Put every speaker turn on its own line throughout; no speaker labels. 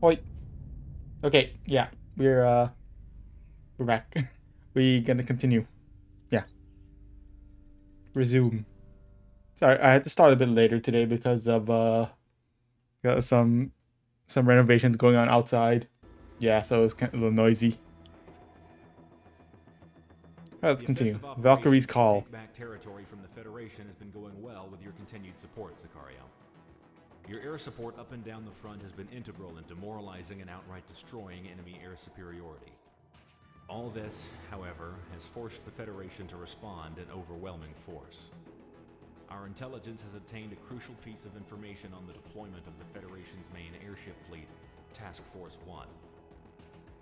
Oi. Okay, yeah. We're back. We gonna continue. Yeah. Resume. Sorry, I had to start a bit later today because of got some renovations going on outside. Yeah, so it was kind of a little noisy. Let's
The
continue.
offensive
Valkyrie's
operations to
Call.
take back territory from the Federation has been going well with your continued support, Sicario. Your air support up and down the front has been integral in demoralizing and outright destroying enemy air superiority. All this, however, has forced the Federation to respond in overwhelming force. Our intelligence has obtained a crucial piece of information on the deployment of the Federation's main airship fleet, Task Force 1.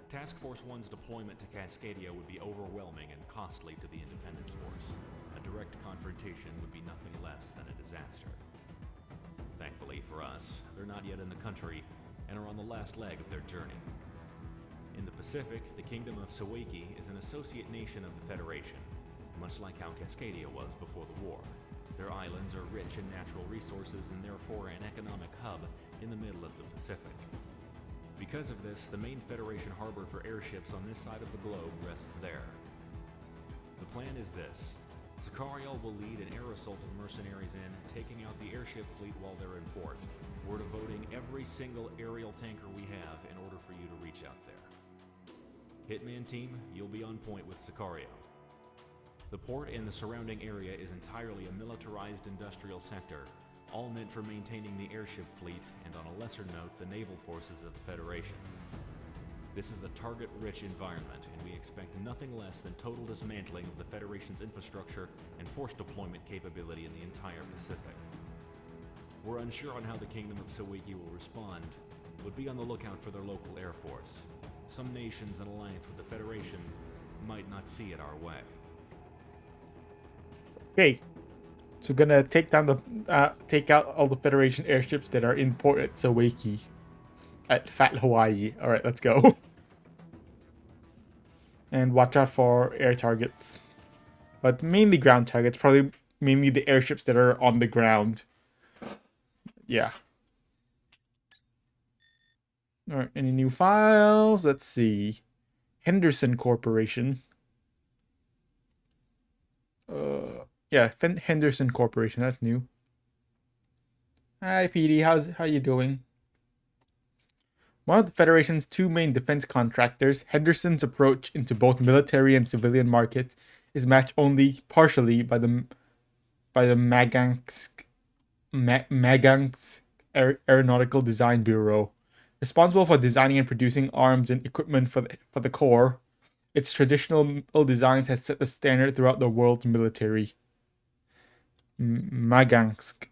Task Force 1's deployment to Cascadia would be overwhelming and costly to the Independence Force. A direct confrontation would be nothing less than a disaster. Thankfully for us, they're not yet in the country and are on the last leg of their journey. In the Pacific, the Kingdom of Sawaiki is an associate nation of the Federation, much like how Cascadia was before the war. Their islands are rich in natural resources and therefore an economic hub in the middle of the Pacific. Because of this, the main Federation harbor for airships on this side of the globe rests there. The plan is this. Sicario will lead an air assault of mercenaries in, taking out the airship fleet while they're in port. We're devoting every single aerial tanker we have in order for you to reach out there. Hitman team, you'll be on point with Sicario. The port and the surrounding area is entirely a militarized industrial sector, all meant for maintaining the airship fleet and, on a lesser note, the naval forces of the Federation. This is a target-rich environment, and we expect nothing less than total dismantling of the Federation's infrastructure and force deployment capability in the entire Pacific. We're unsure on how the Kingdom of Sawaiki will respond, but be on the lookout for their local air force. Some nations in alliance with the Federation might not see it our way.
Okay. So gonna take out all the Federation airships that are in port at Sawaiki. At Fat Hawaii. Alright, let's go. And watch out for air targets. But mainly ground targets, probably mainly the airships that are on the ground. Yeah. Alright, any new files? Let's see. Henderson Corporation. Yeah, Henderson Corporation, that's new. Hi, PD, how you doing? One of the Federation's two main defense contractors, Henderson's approach into both military and civilian markets is matched only partially by the Magansk Aeronautical Design Bureau, responsible for designing and producing arms and equipment for the Corps. Its traditional designs has set the standard throughout the world's military. Magansk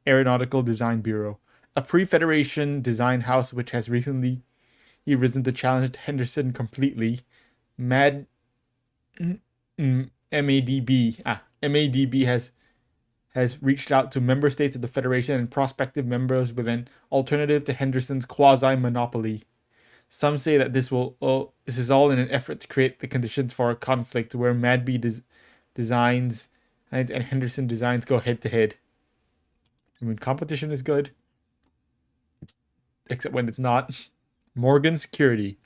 Aeronautical Design Bureau, a pre-Federation design house which has recently risen to challenge Henderson completely. MADB has reached out to member states of the Federation and prospective members with an alternative to Henderson's quasi-monopoly. Some say that this is all in an effort to create the conditions for a conflict where MADB designs and Henderson designs go head to head. I mean, competition is good, except when it's not. Morgan Security,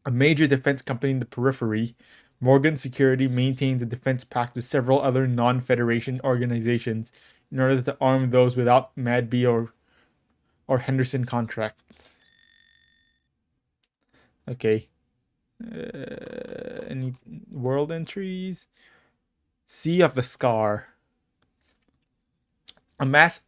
a major defense company in the periphery. Morgan Security maintains a defense pact with several other non-Federation organizations in order to arm those without MADB or Henderson contracts. Okay. Any world entries? Sea of the Scar. The mass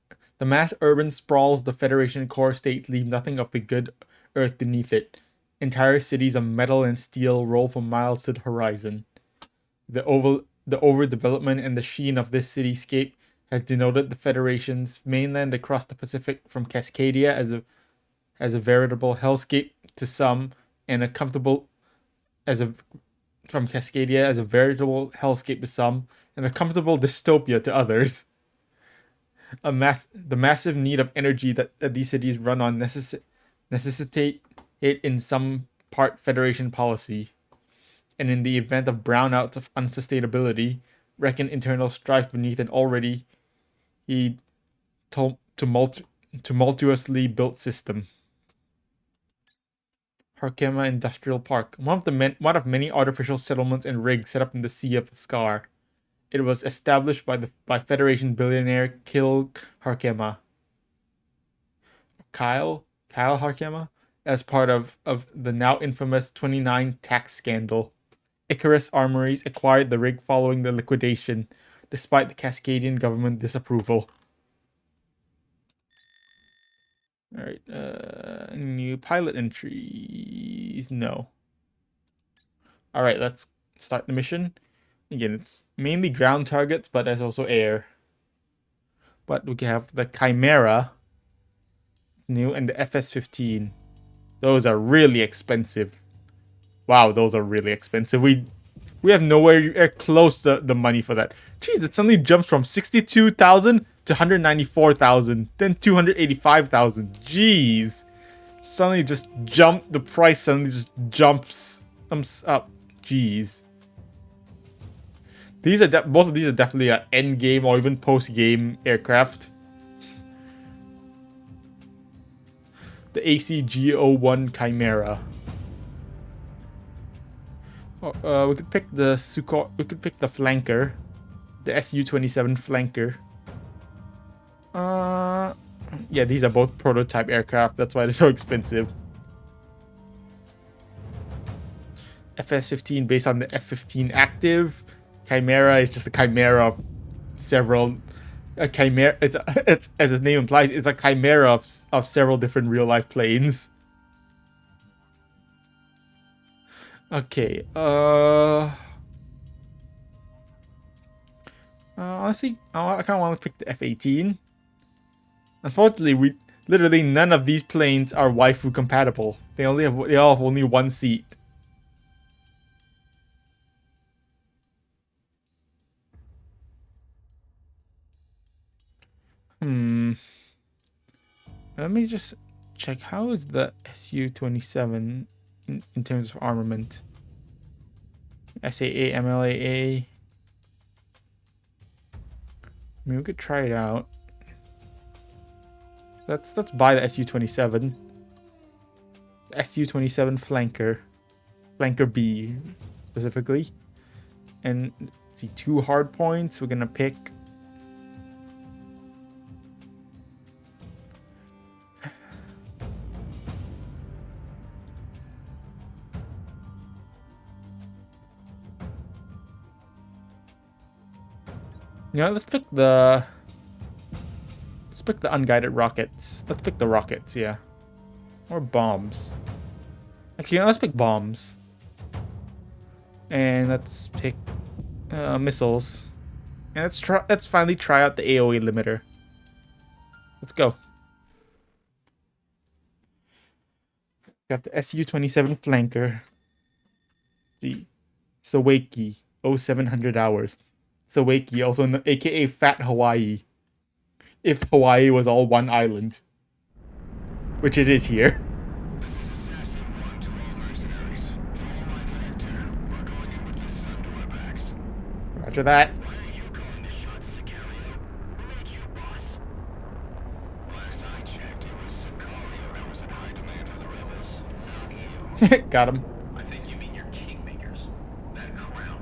urban sprawls the Federation core states leave nothing of the good earth beneath it. Entire cities of metal and steel roll for miles to the horizon. The overdevelopment and the sheen of this cityscape has denoted the Federation's mainland across the Pacific from Cascadia as a veritable hellscape to some, and from Cascadia as a veritable hellscape to some, and a comfortable dystopia to others. The massive need of energy that these cities run on necessitate it in some part Federation policy, and in the event of brownouts of unsustainability, reckon internal strife beneath an already tumultuously built system. Harkema Industrial Park, one of many artificial settlements and rigs set up in the Sea of Scar. It was established by Federation billionaire Kil Harkema. Kyle Harkema, as part of the now infamous 29 tax scandal. Icarus Armories acquired the rig following the liquidation, despite the Cascadian government disapproval. Alright, new pilot entries. No. Alright, let's start the mission. Again, it's mainly ground targets, but there's also air. But we can have the Chimera. It's new, and the FS-15. Those are really expensive. Wow, those are really expensive. We have nowhere close to the money for that. Jeez, it suddenly jumps from 62,000 to 194,000, then 285,000. Jeez. Suddenly just jumped, the price suddenly just jumps up. Jeez. Both of these are definitely an end game or even post game aircraft. The ACG-01 Chimera. We could pick the Sukhoi. We could pick the flanker, the Su-27 flanker. Yeah, these are both prototype aircraft. That's why they're so expensive. FS-15 based on the F-15 active. Chimera is just a chimera of several. A chimera. It's as its name implies. It's a chimera of several different real life planes. Okay. Honestly, I kind of want to pick the F-18. Unfortunately, literally none of these planes are waifu compatible. They all have only one seat. Let me just check. How is the Su-27 in terms of armament? SAA, MLAA. I mean, we could try it out. Let's buy the Su-27. The Su-27 flanker B specifically. And let's see, 2 hard points. We're gonna pick. You know, let's pick the unguided rockets. Let's pick the rockets, yeah. Or bombs. Actually, you know, let's pick bombs. And let's pick missiles. And let's finally try out the AoE limiter. Let's go. Got the Su-27 flanker. The Sawaki 0700 hours. Sawaki, also aka Fat Hawaii. If Hawaii was all one island. Which it is here.
This is Assassin 1 to all mercenaries. Follow my Vector. We're going in with the Sunderwebbacks.
Roger that.
Why are you calling the shots, Sicario? Who made you boss? Last I checked, it was Sicario that was in high demand for the rebels, not you.
Got him.
I think you mean your kingmakers. That crown.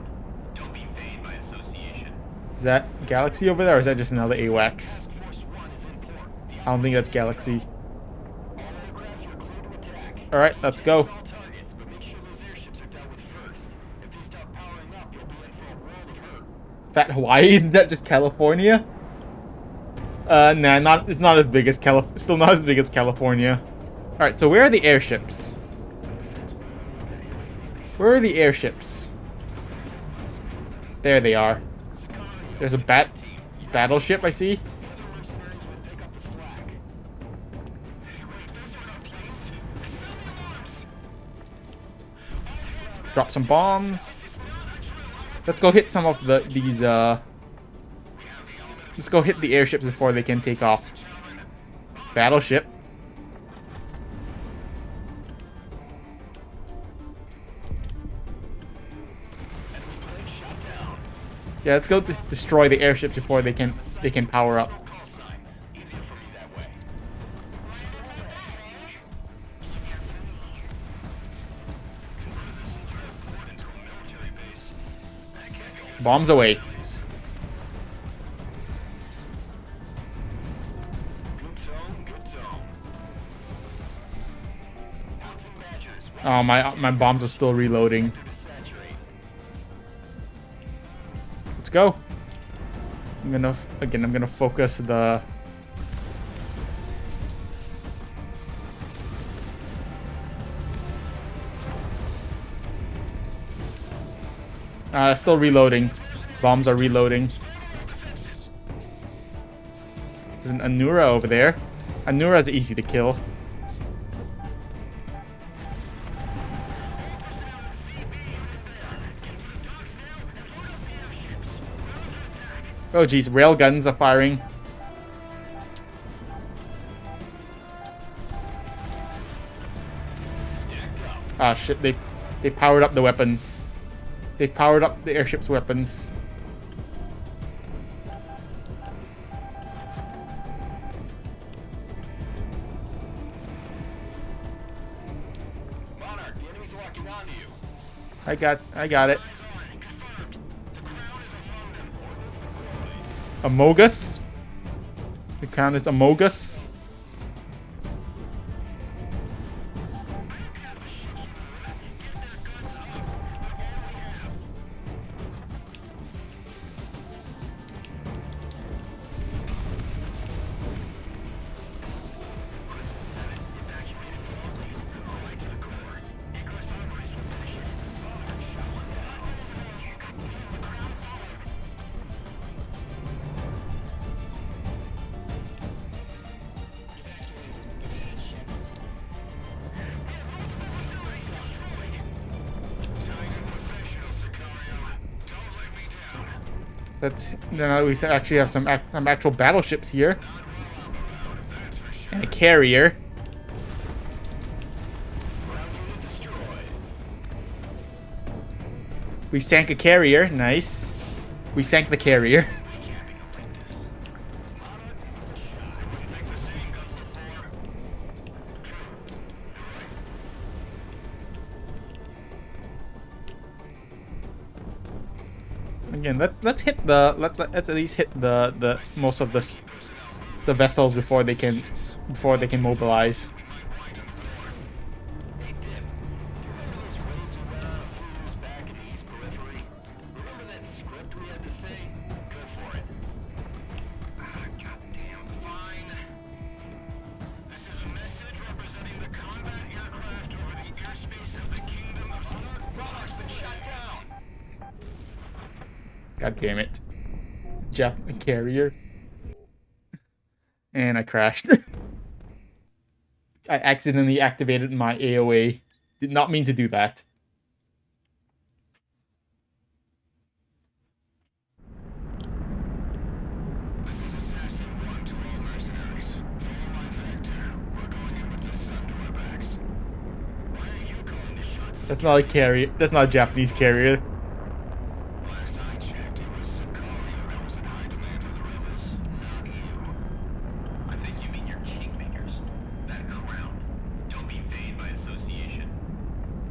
Don't be vain by association.
Is that Galaxy over there, or is that just another AWACS?
Force 1 is in port.
I don't think that's Galaxy.
All aircraft are clear to attack.
Alright, let's go.
All targets, but make sure those airships are dealt with first. If they start powering up, you'll be in for a world of hurt.
Fat Hawaii? Isn't that just California? Nah, it's not as big as still not as big as California. Alright, so where are the airships? Where are the airships? There they are. There's a battleship, I see. Drop some bombs. Let's go hit some of these. Let's go hit the airships before they can take off. Battleship. Yeah, let's go destroy the airships before they can power up. Bombs away.
Good tone, good tone. Mountain Badgers,
Oh, my bombs are still reloading.
to saturate.
Let's go. I'm gonna focus the. Still reloading. Bombs are reloading. There's an Anura over there. Anura's easy to kill. Oh geez, railguns are firing. Ah shit, they powered up the weapons. They powered up the airship's weapons.
Monarch, the enemy's locking onto you.
I got it.
Confirmed. The crown is among them.
Amogus? The crown is Amogus? That's now we actually have some actual battleships here. And a carrier. We sank a carrier, nice. We sank the carrier. Again, let's hit the let's at least hit the most of the vessels before they can mobilize. God damn it. Japanese carrier. And I crashed. I accidentally activated my AOA. Did not mean to do that.
This is Assassin 1 to all mercenaries. Follow my vector. We're going in with the sun to our backs. Why are you calling the shots?
That's not a carrier. That's not a Japanese carrier.
Last I checked, it was Sicario that was in high demand for the rebels, not you. I think you mean your kingmakers. That crown. Don't be vain by association.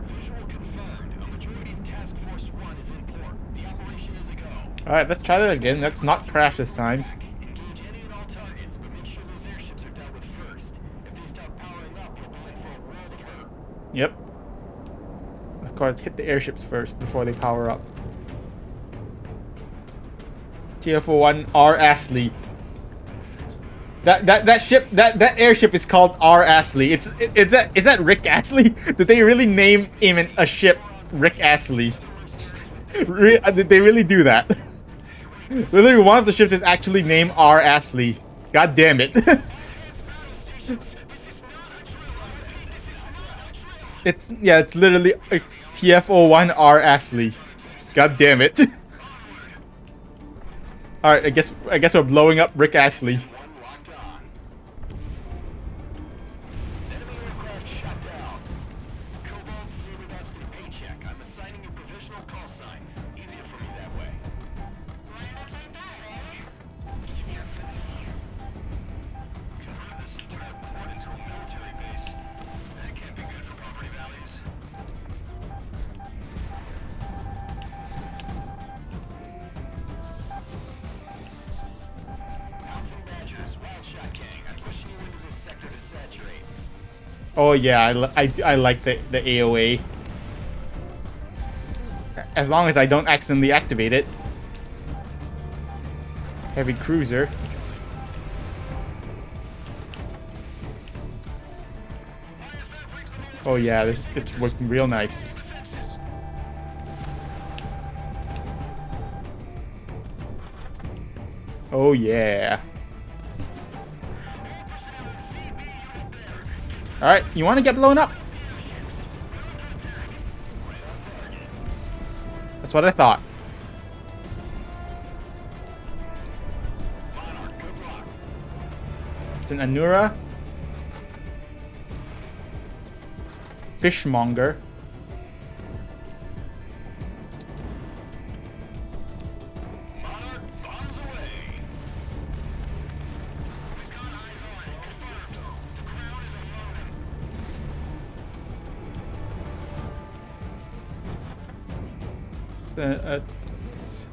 Visual confirmed. A majority of Task Force 1 is in port. The operation is a go.
Alright, let's try that again. Let's not crash this time.
Engage any and all targets, but make sure those airships are dealt with first. If they start powering up, we'll be in for a world of hurt.
Yep. Of course, hit the airships first before they power up. TF-01 R. Astley. That ship that airship is called R. Astley. Is that Rick Astley? Did they really name him a ship Rick Astley? Did they really do that? Literally, one of the ships is actually named R. Astley. God damn it. It's literally TF-01 R. Astley. God damn it. Alright, I guess we're blowing up Rick Astley.
One locked on. Enemy aircraft shut down. Cobalt, Saber Dust, and Paycheck. I'm assigning you provisional call signs. Easier for me that way. Easier for me. Convert this entire port into a military base. That can't be good for property values.
Oh yeah, I like the AOA. As long as I don't accidentally activate it. Heavy cruiser. Oh yeah, it's working real nice. Oh yeah. Alright, you want to get blown up? That's what I thought. It's an Anura. Fishmonger. It's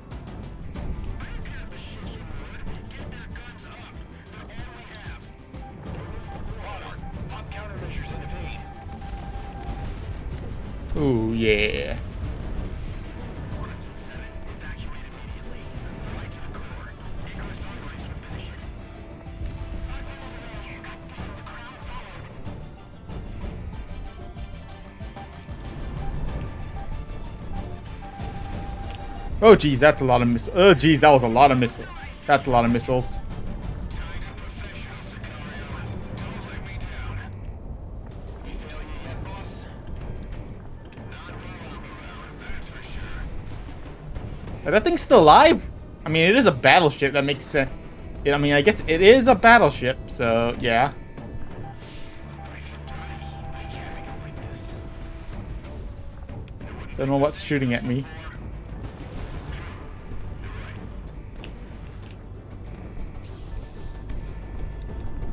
ooh yeah. Oh geez, that's a lot of missiles. Oh geez, that was a lot of missiles. That's a lot of missiles. That thing's still alive? I mean, it is a battleship. That makes sense. I mean, I guess it is a battleship, so yeah. Don't know what's shooting at me.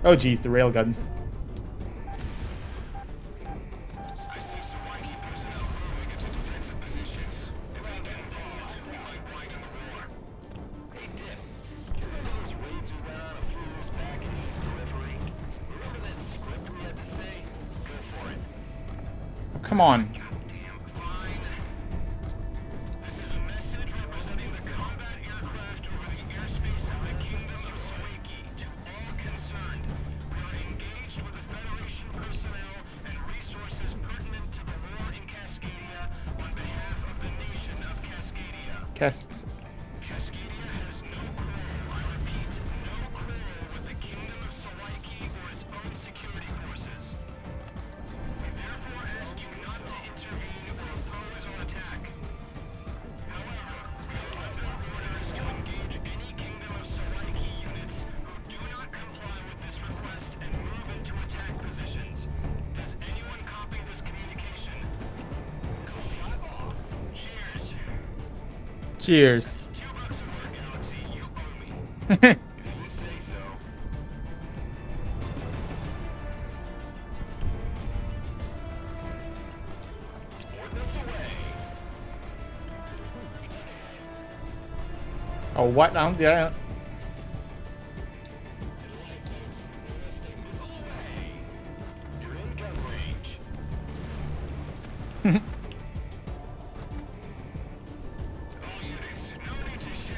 Oh geez, the railguns. Oh, come on. Cas Cheers. Oh, what? I don't, yeah.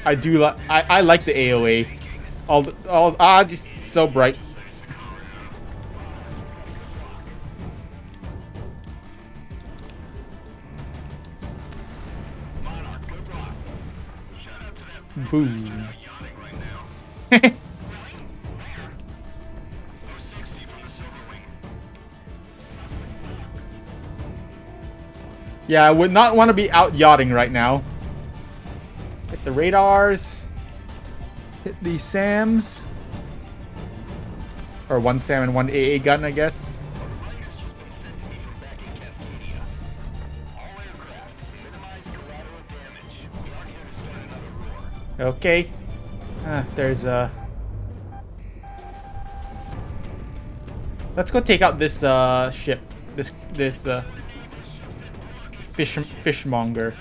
I do like. I like the AOA. Just so bright. Boom. Yeah, I would not want to be out yachting right now. Hit the radars. Hit the SAMs. Or one SAM and one AA gun, I guess. Okay. There's a... Let's go take out this ship. This it's a fishmonger.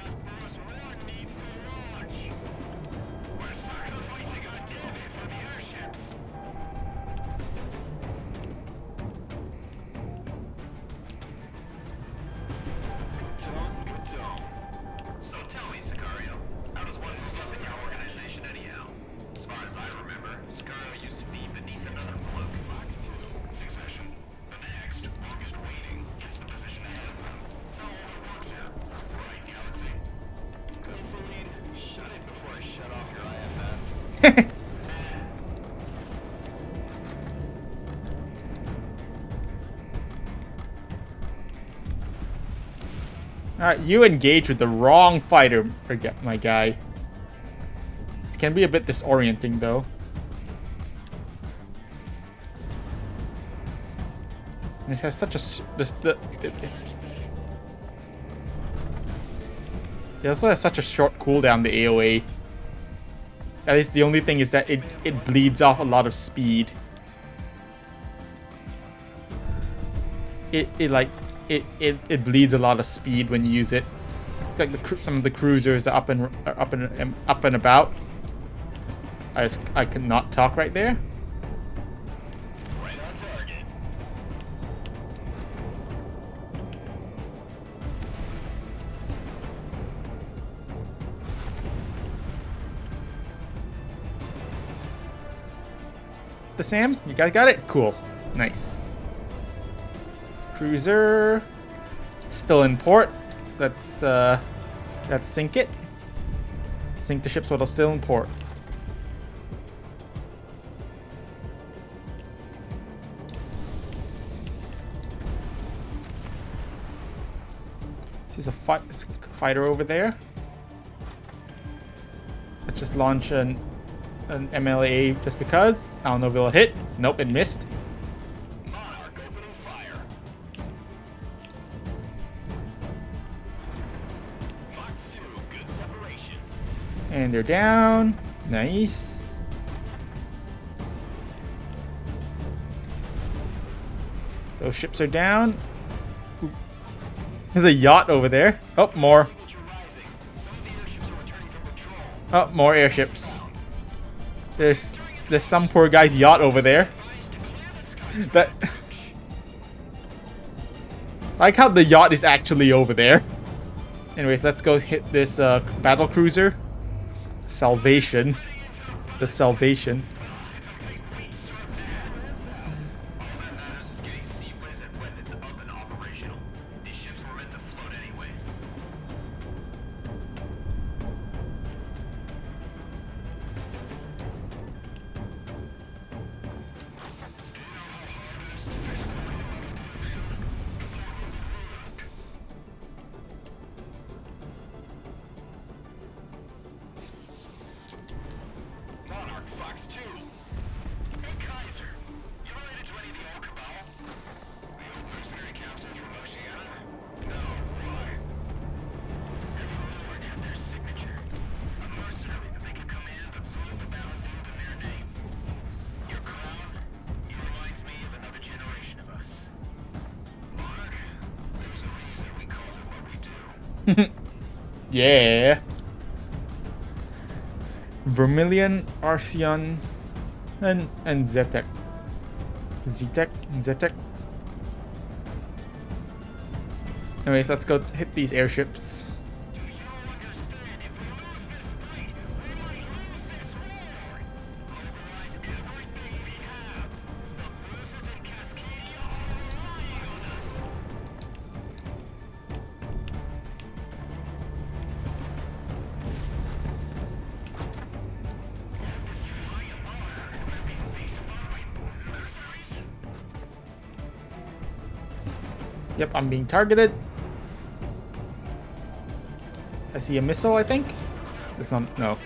Alright, you engage with the wrong fighter, my guy. It can be a bit disorienting, though. It has such a... It also has such a short cooldown, the AoE. At least the only thing is that it bleeds off a lot of speed. It bleeds a lot of speed when you use it. It's like some of the cruisers are up and about. I could not talk right there.
Right on target.
The Sam, you guys got it? Cool. Nice. Cruiser. It's still in port. Let's sink it. Sink the ships while they're still in port. There's a fighter over there. Let's just launch an MLA just because. I don't know if it'll hit. Nope, it missed.
Monarch opening fire. Fox 2, good separation.
And they're down. Nice. Those ships are down. Ooh. There's a yacht over there. Oh, more.
Signature rising. Some of the airships are returning from patrol.
Oh, more airships. There's some poor guy's yacht over there. That I like how the yacht is actually over there. Anyways, let's go hit this battle cruiser. Salvation. The Salvation.
All that matters is getting Seaways and weapons up and operational. These ships were meant to float anyway. Monarch Fox 2. Hey Kaiser, you related to any of the old cabal? The old mercenary captains from Oceania? No, why? Everyone had their signature. A mercenary that they could command but lose the battlefield in their name. Your crown, it reminds me of another generation of us. Monarch, there's a reason we call it what we do.
Yeah. Vermilion, Arceon, and Zetek. Zetek. Anyways, let's go hit these airships.
Do you understand? If we lose this fight, we might lose this war. Mobilize everything we have. The forces in Cascadia are relying on us. This flying monarch is gonna be beat by mercenaries.
Yep, I'm being targeted. I see a missile, I think. It's not. No.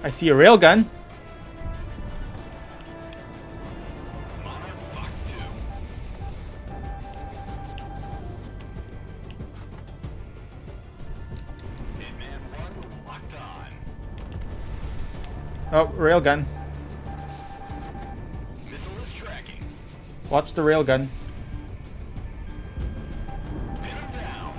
I see a railgun.
Monarch Fox 2. Hitman 1 locked on.
Oh, railgun.
Missile is tracking.
Watch the railgun.
Pin him down.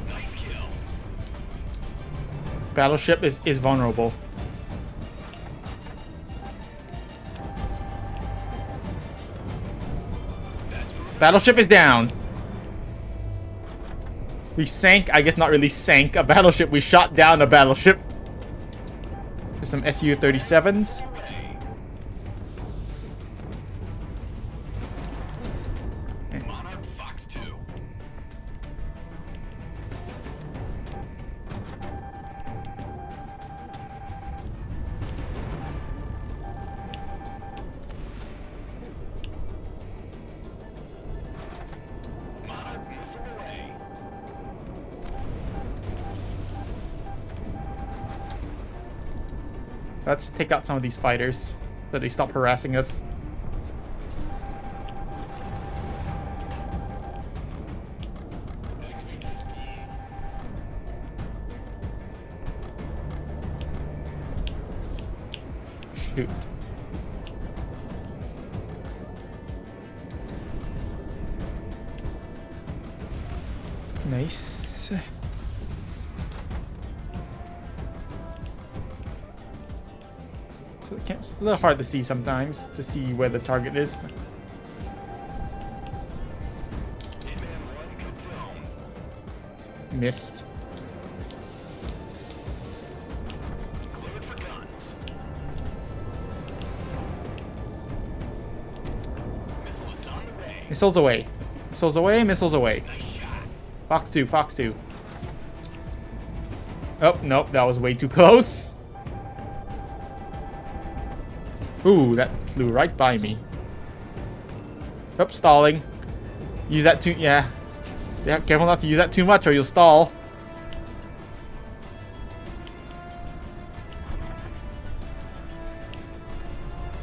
Nice kill.
Battleship is vulnerable.
That's moving.
Battleship is down. We sank, I guess not really sank, a battleship. We shot down a battleship. There's some Su-37s.
Monarch Fox 2. Monarch missile away.
Let's take out some of these fighters so they stop harassing us. Shoot. Nice. So it's a little hard to see sometimes, to see where the target is.
Hitman 1 confirmed.
Missed.
Cleared for guns. Missile is on the way.
Missiles away. Missiles away, missiles away.
Nice shot.
Fox 2, Fox 2. Oh, nope, that was way too close. Ooh, that flew right by me. Oops, stalling. Use that too, yeah. Yeah, careful not to use that too much or you'll stall.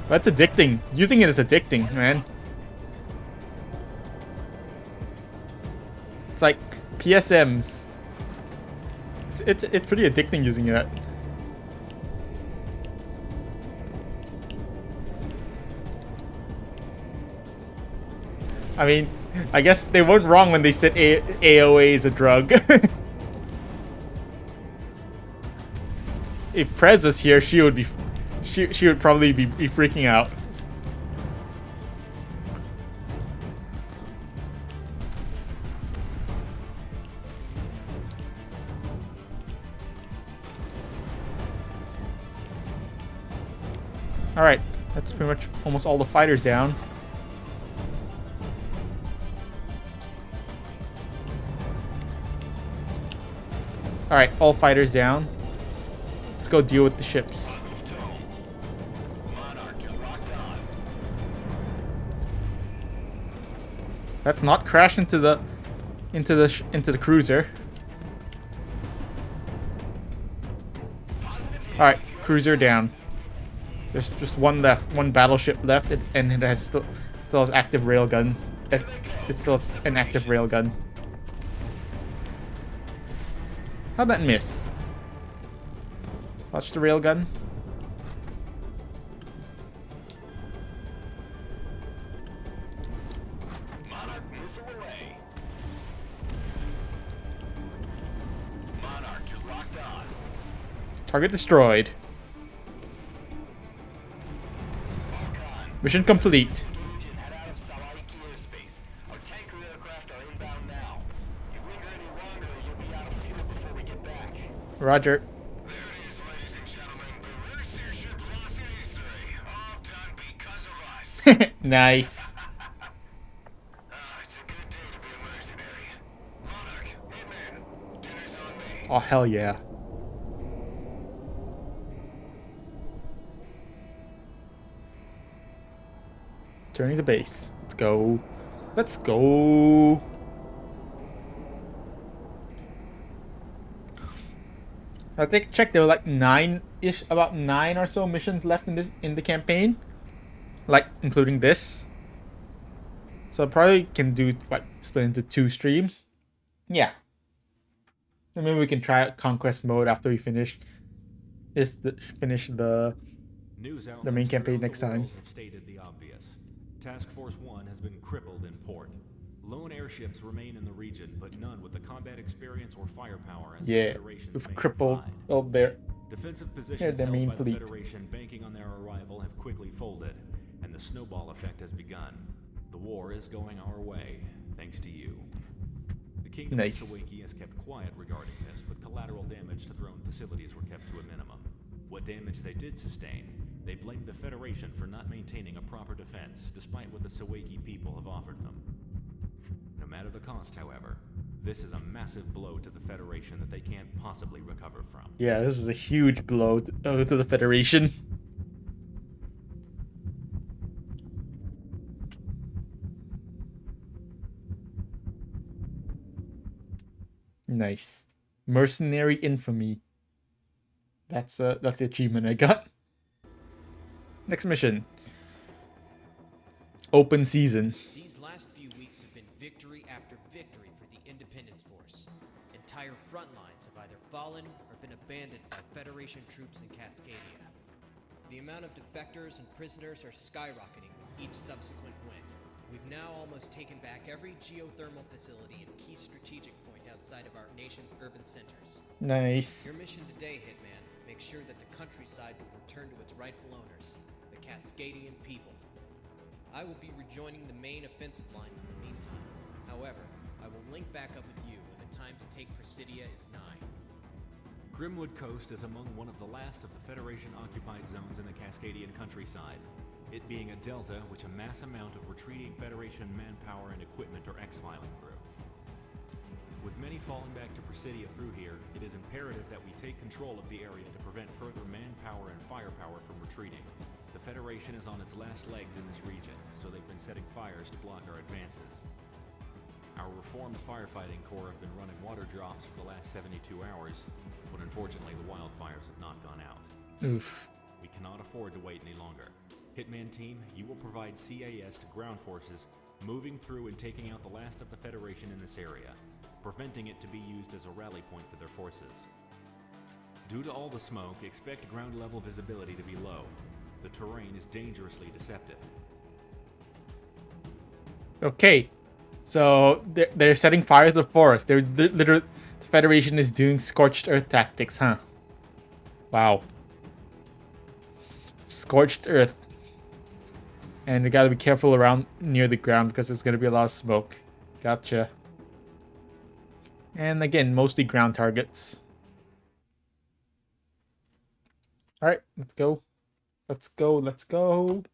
That's addicting. Using it is addicting, man. It's like PSMs. It's pretty addicting using that. I mean, I guess they weren't wrong when they said AOA is a drug. If Prez was here, she would be, she would probably be freaking out. All right, that's pretty much almost all the fighters down. All right, all fighters down. Let's go deal with the ships.
Monarch is locked on.
Let's not crash into the cruiser. All right, cruiser down. There's just one left, one battleship left, and it has still has active railgun. It still has an active railgun. How'd that miss? Watch the railgun.
Monarch missile away. Monarch is locked on.
Target destroyed. Mission complete.
Engage and head out of Salaiki airspace. Our tanker aircraft are inbound now. If we linger any longer, you'll be out of fuel before we get back.
Roger.
There it is, ladies and gentlemen. The reverse airship Lost in Israel. All done because of us.
Nice.
It's a good day to be a mercenary. Monarch, Wingman, dinner's on me.
Oh hell yeah. Turning to base. Let's go. Let's go. I think check there were like about 9 or so missions left in the campaign. Like including this. So I probably can do like split into 2 streams. Yeah. And maybe we can try out conquest mode after we finish the
News
the main
outlets
campaign
throughout
next
the world
time.
have stated the obvious. Task Force 1 has been crippled in port. Lone airships remain in the region, but none with the combat experience or firepower as the
Yeah,
Federation's
we've
main
crippled.
provide.
Oh, there.
Defensive
Yeah,
positions
the
held
main
by the
fleet.
Federation banking on their arrival have quickly folded, and the snowball effect has begun. The war is going our way, thanks to you. The Kingdom
Nice.
of Sawaki has kept quiet regarding this, but collateral damage to throne facilities were kept to a minimum. What damage they did sustain, they blamed the Federation for not maintaining a proper defense, despite what the Sawaki people have offered them. No matter the cost, however, this is a massive blow to the Federation that they can't possibly recover from.
Yeah, this is a huge blow to the Federation. Nice. Mercenary Infamy. That's the achievement I got. Next mission. Open season.
These last few weeks have been victory after victory for the Independence Force. Entire front lines have either fallen or been abandoned by Federation troops in Cascadia. The amount of defectors and prisoners are skyrocketing with each subsequent win. We've now almost taken back every geothermal facility and key strategic point outside of our nation's urban centers.
Nice.
Your mission today, Hitman, make sure that the countryside will return to its rightful owners, the Cascadian people. I will be rejoining the main offensive lines in the meantime. However, I will link back up with you when the time to take Presidia is nigh.
Grimwood Coast is among one of the last of the Federation-occupied zones in the Cascadian countryside, it being a delta which a mass amount of retreating Federation manpower and equipment are exfiling through. With many falling back to Presidia through here, it is imperative that we take control of the area to prevent further manpower and firepower from retreating. The Federation is on its last legs in this region, so they've been setting fires to block our advances. Our reformed firefighting corps have been running water drops for the last 72 hours, but unfortunately the wildfires have not gone out.
Oof.
We cannot afford to wait any longer. Hitman team, you will provide CAS to ground forces, moving through and taking out the last of the Federation in this area, preventing it to be used as a rally point for their forces. Due to all the smoke, expect ground level visibility to be low. The terrain is dangerously deceptive.
Okay. So they're setting fire to the forest. They're literally, the Federation is doing scorched earth tactics, huh? Wow. Scorched earth. And we gotta be careful around near the ground because there's gonna be a lot of smoke. Gotcha. And again, mostly ground targets. Alright, let's go. Let's go, let's go.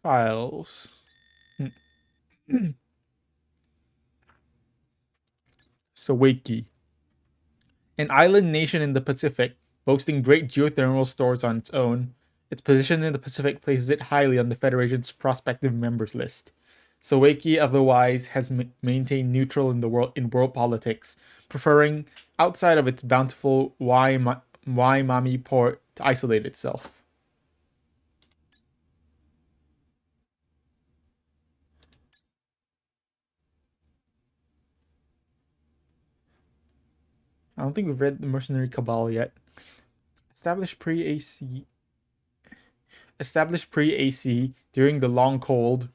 Files. Sawaki. An island nation in the Pacific, boasting great geothermal stores on its own, its position in the Pacific places it highly on the Federation's prospective members list. Sawaki otherwise has maintained neutral in world politics, preferring, outside of its bountiful Waimami port, to isolate itself. I don't think we've read the Mercenary Cabal yet. Established pre-AC during the Long Cold,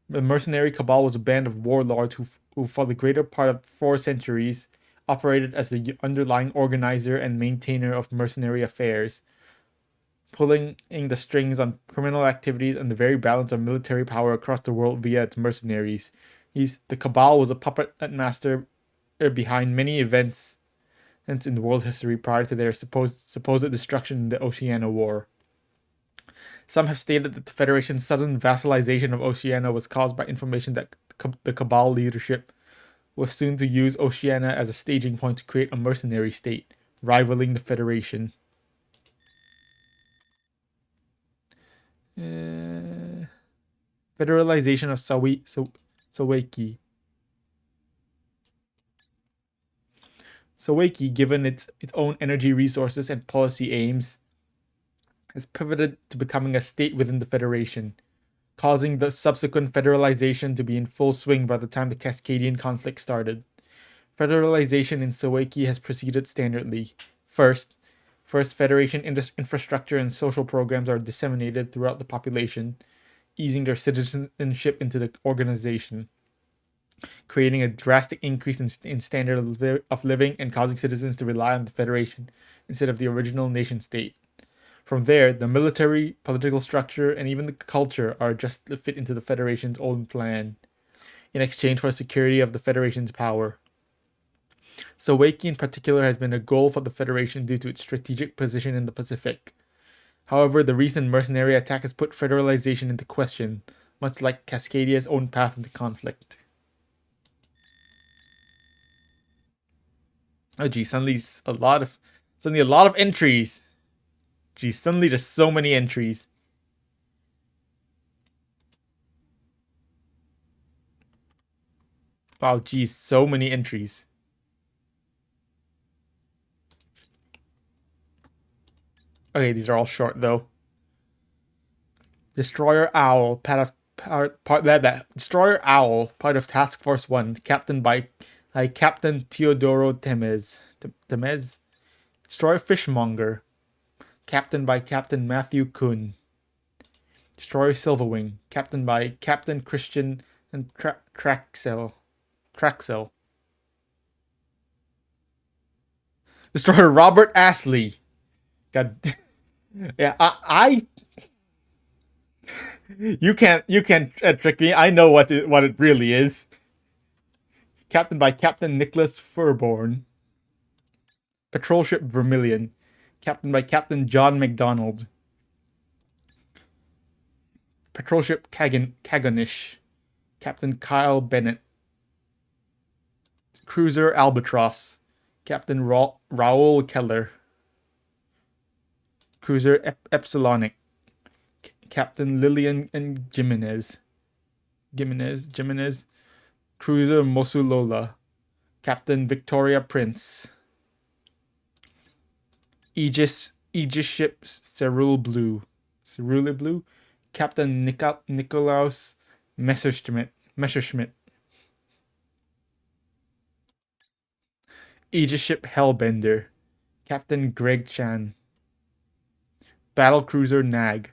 the Mercenary Cabal was a band of warlords who for the greater part of 4 centuries operated as the underlying organizer and maintainer of mercenary affairs, pulling the strings on criminal activities and the very balance of military power across the world via its mercenaries. The Cabal was a puppet master behind many events in world history prior to their supposed destruction in the Oceania War. Some have stated that the Federation's sudden vassalization of Oceania was caused by information that the Cabal leadership was soon to use Oceania as a staging point to create a mercenary state, rivaling the Federation. Federalization of Sawaki. Sawaki, given its own energy resources and policy aims, has pivoted to becoming a state within the Federation, causing the subsequent federalization to be in full swing by the time the Cascadian conflict started. Federalization in Sawaki has proceeded standardly. First, Federation infrastructure and social programs are disseminated throughout the population, easing their citizenship into the organization, creating a drastic increase in standard of living and causing citizens to rely on the Federation instead of the original nation-state. From there, the military, political structure, and even the culture are just to fit into the Federation's own plan. in exchange for security of the Federation's power. Sawaki in particular has been a goal for the Federation due to its strategic position in the Pacific. However, the recent mercenary attack has put federalization into question, much like Cascadia's own path into conflict. Oh geez, suddenly a lot of entries. Geez, suddenly there's so many entries. Wow, geez, so many entries. Okay, these are all short though. Destroyer Owl, Destroyer Owl, part of Task Force 1, captained by Captain Teodoro Temez. Temez? Destroyer Fishmonger, captained by Captain Matthew Kuhn. Destroyer Silverwing, captained by Captain Christian and Traxel. Destroyer Robert Astley. God, yeah, I you can't trick me. I know what it really is. Captained by Captain Nicholas Furborn. Patrol Ship Vermilion, captained by Captain John McDonald. Patrol Ship Kagonish, Captain Kyle Bennett. Cruiser Albatross, Captain Raoul Keller. Cruiser Epsilonic, Captain Lillian and Jimenez. Cruiser Mosulola, Captain Victoria Prince. Aegis Ship Cerule Blue, Captain Nikolaus Messerschmitt. Aegis Ship Hellbender, Captain Greg Chan. Battlecruiser Nag,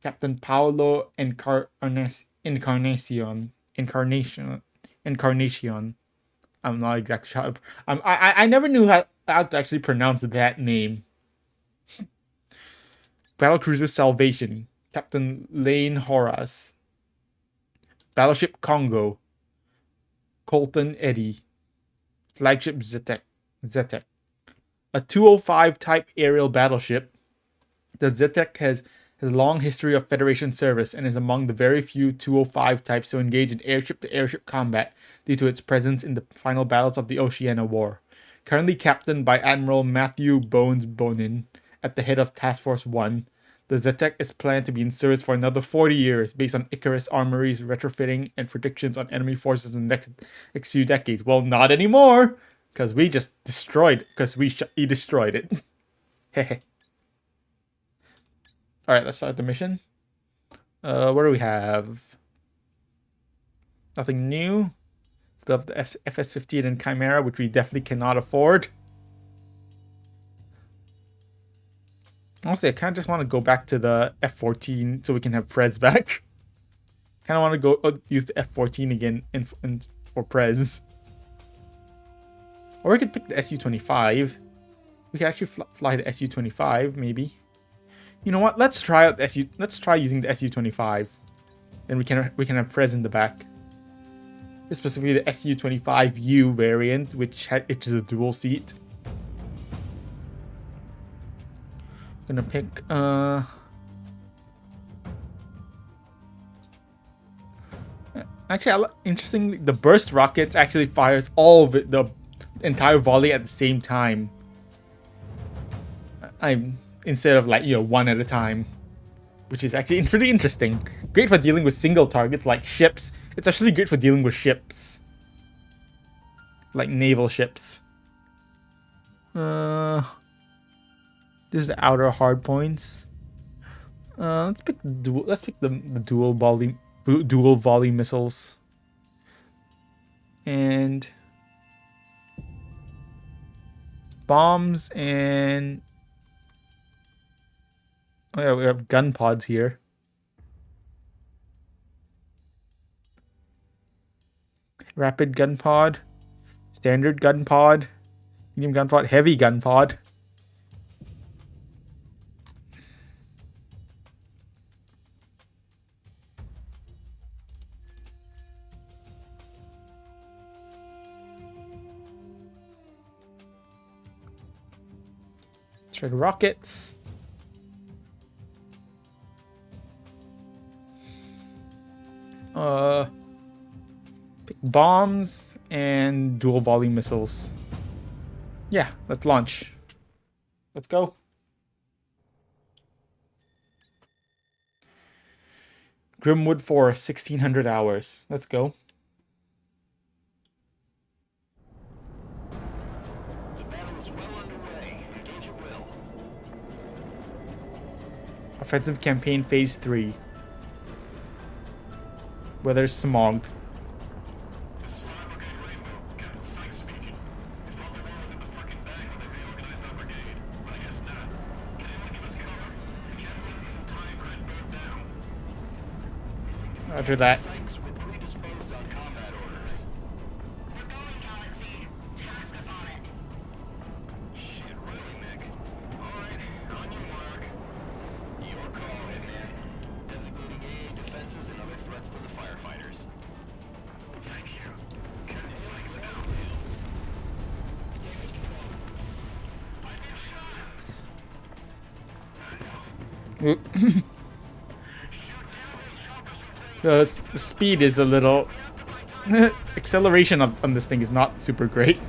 Captain Paolo Encarnacion. I'm not exactly sure. I never knew how to actually pronounce that name. Battlecruiser Salvation, Captain Lane Horace. Battleship Congo, Colton Eddy. Flagship Zetek. A 205 type aerial battleship, the Zetek has a long history of Federation service and is among the very few 205 types to engage in airship-to-airship combat due to its presence in the final battles of the Oceania War. Currently captained by Admiral Matthew Bones Bonin at the head of Task Force 1, the Zetek is planned to be in service for another 40 years based on Icarus Armory's retrofitting and predictions on enemy forces in the next few decades. Well, not anymore, because we just destroyed it, because he destroyed it. Hehe. Alright, let's start the mission. What do we have? Nothing new. Still have the FS-15 and Chimera, which we definitely cannot afford. Honestly, I kind of just want to go back to the F-14 so we can have Prez back. Kind of want to go use the F-14 again for Prez. Or we could pick the Su-25. We could actually fly the Su-25, maybe. You know what? Let's try out the Let's try using the Su-25. Then we can have Prez in the back. Specifically the Su-25U variant, which is a dual seat. Gonna pick actually, interestingly, the burst rockets actually fires all of it, the entire volley at the same time. Instead of one at a time, which is actually pretty interesting. Great for dealing with single targets like ships. It's actually great for dealing with ships, like naval ships. This is the outer hard points. Let's pick the dual volley missiles. And bombs and oh yeah, we have gun pods here. Rapid gun pod, standard gun pod, medium gun pod, heavy gun pod. Trade rockets. Pick bombs and dual volley missiles. Yeah, let's launch. Let's go. Grimwood for 1600 hours. Let's go.
The battle is well underway. Engage at will.
Offensive campaign phase 3. Weather smog.
This is 5 Brigade Rainbow. Captain Sykes speaking. If all they want is in the fucking bag when they reorganize our brigade, but I guess not. Can anyone give us cover? We can't wait some time or head back down.
Roger that.
Sykes, we're predisposed on combat orders.
We're going, Galaxy. Task us on it.
Shit, really, Nick? Alright, on your mark. Your call, Hitman. Designating AA defenses and other threats to the firefighters. Thank you. Captain Sykes out. I've been shot.
The speed is a little... acceleration on this thing is not super great.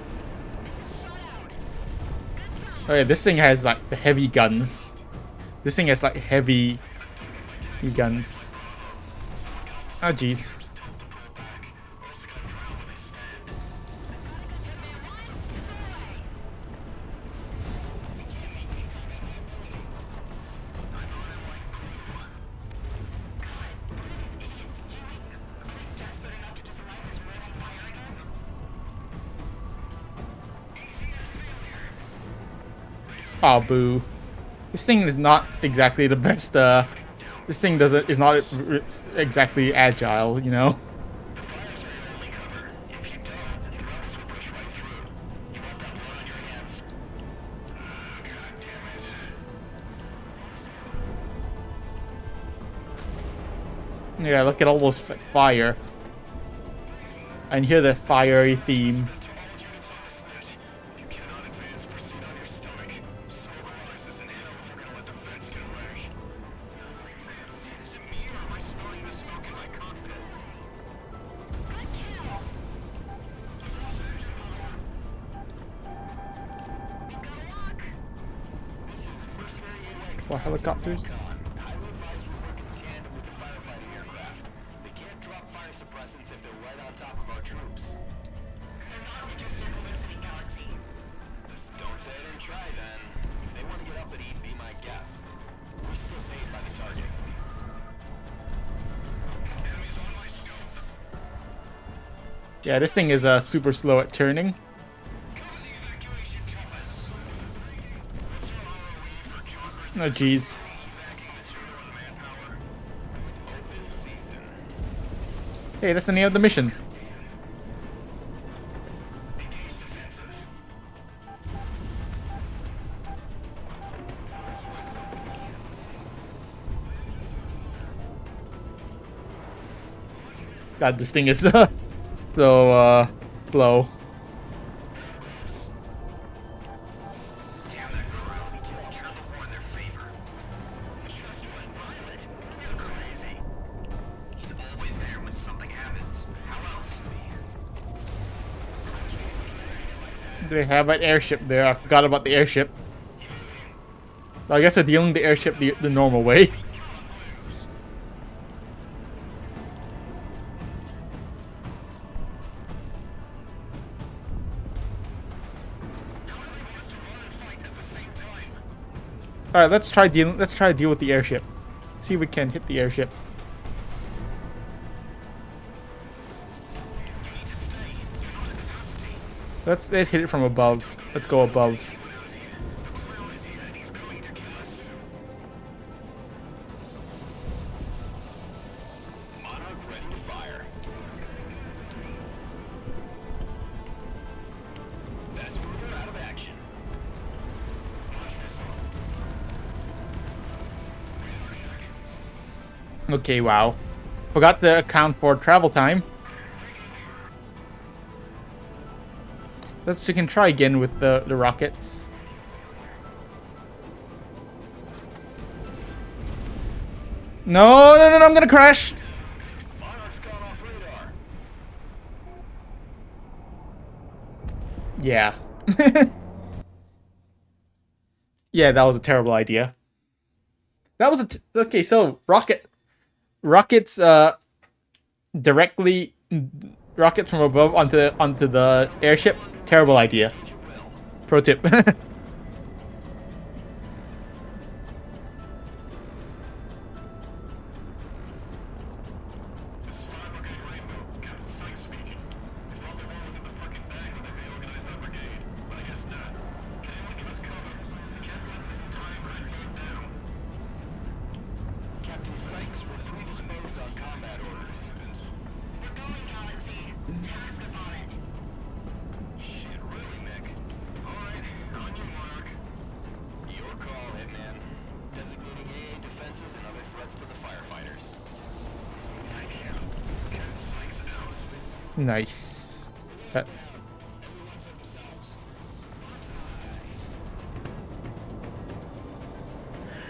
Oh yeah, this thing has like the heavy guns. This thing has like heavy guns. Oh jeez. Oh boo. This thing is not exactly the best, this thing is not exactly agile, you know? Yeah, look at all those fire. And hear the fiery theme. Or helicopters. Yeah, this thing is super slow at turning. Oh jeez. Hey, that's the name of the mission. God, this thing is so slow. They have an airship there. I forgot about the airship. I guess they're dealing the airship the normal way. All right, let's try to deal with the airship. Let's see if we can hit the airship. Let's hit it from above. Let's go above. Okay, wow. Forgot to account for travel time. We can try again with the rockets. No, no, no, no, I'm gonna crash.
Monarch's gone off radar.
Yeah. Yeah, that was a terrible idea. That was okay. So rockets, directly rockets from above onto the airship. Terrible idea. Pro tip.
This is 5 Brigade Rainbow. Captain Sykes speaking. We thought the war was in the fucking bag when they reorganized our brigade, but I guess not. Can anyone give us cover? We can't run this entire brigade down. Captain Sykes, we're predisposed on combat orders.
We're going, Galaxy. Task upon it.
Shit, really, Nick? Alright, on you, Monarch. Your call, Hitman. Designating AA defenses and other threats to the firefighters. Thank you. Captain Sykes out.
Nice. Uh,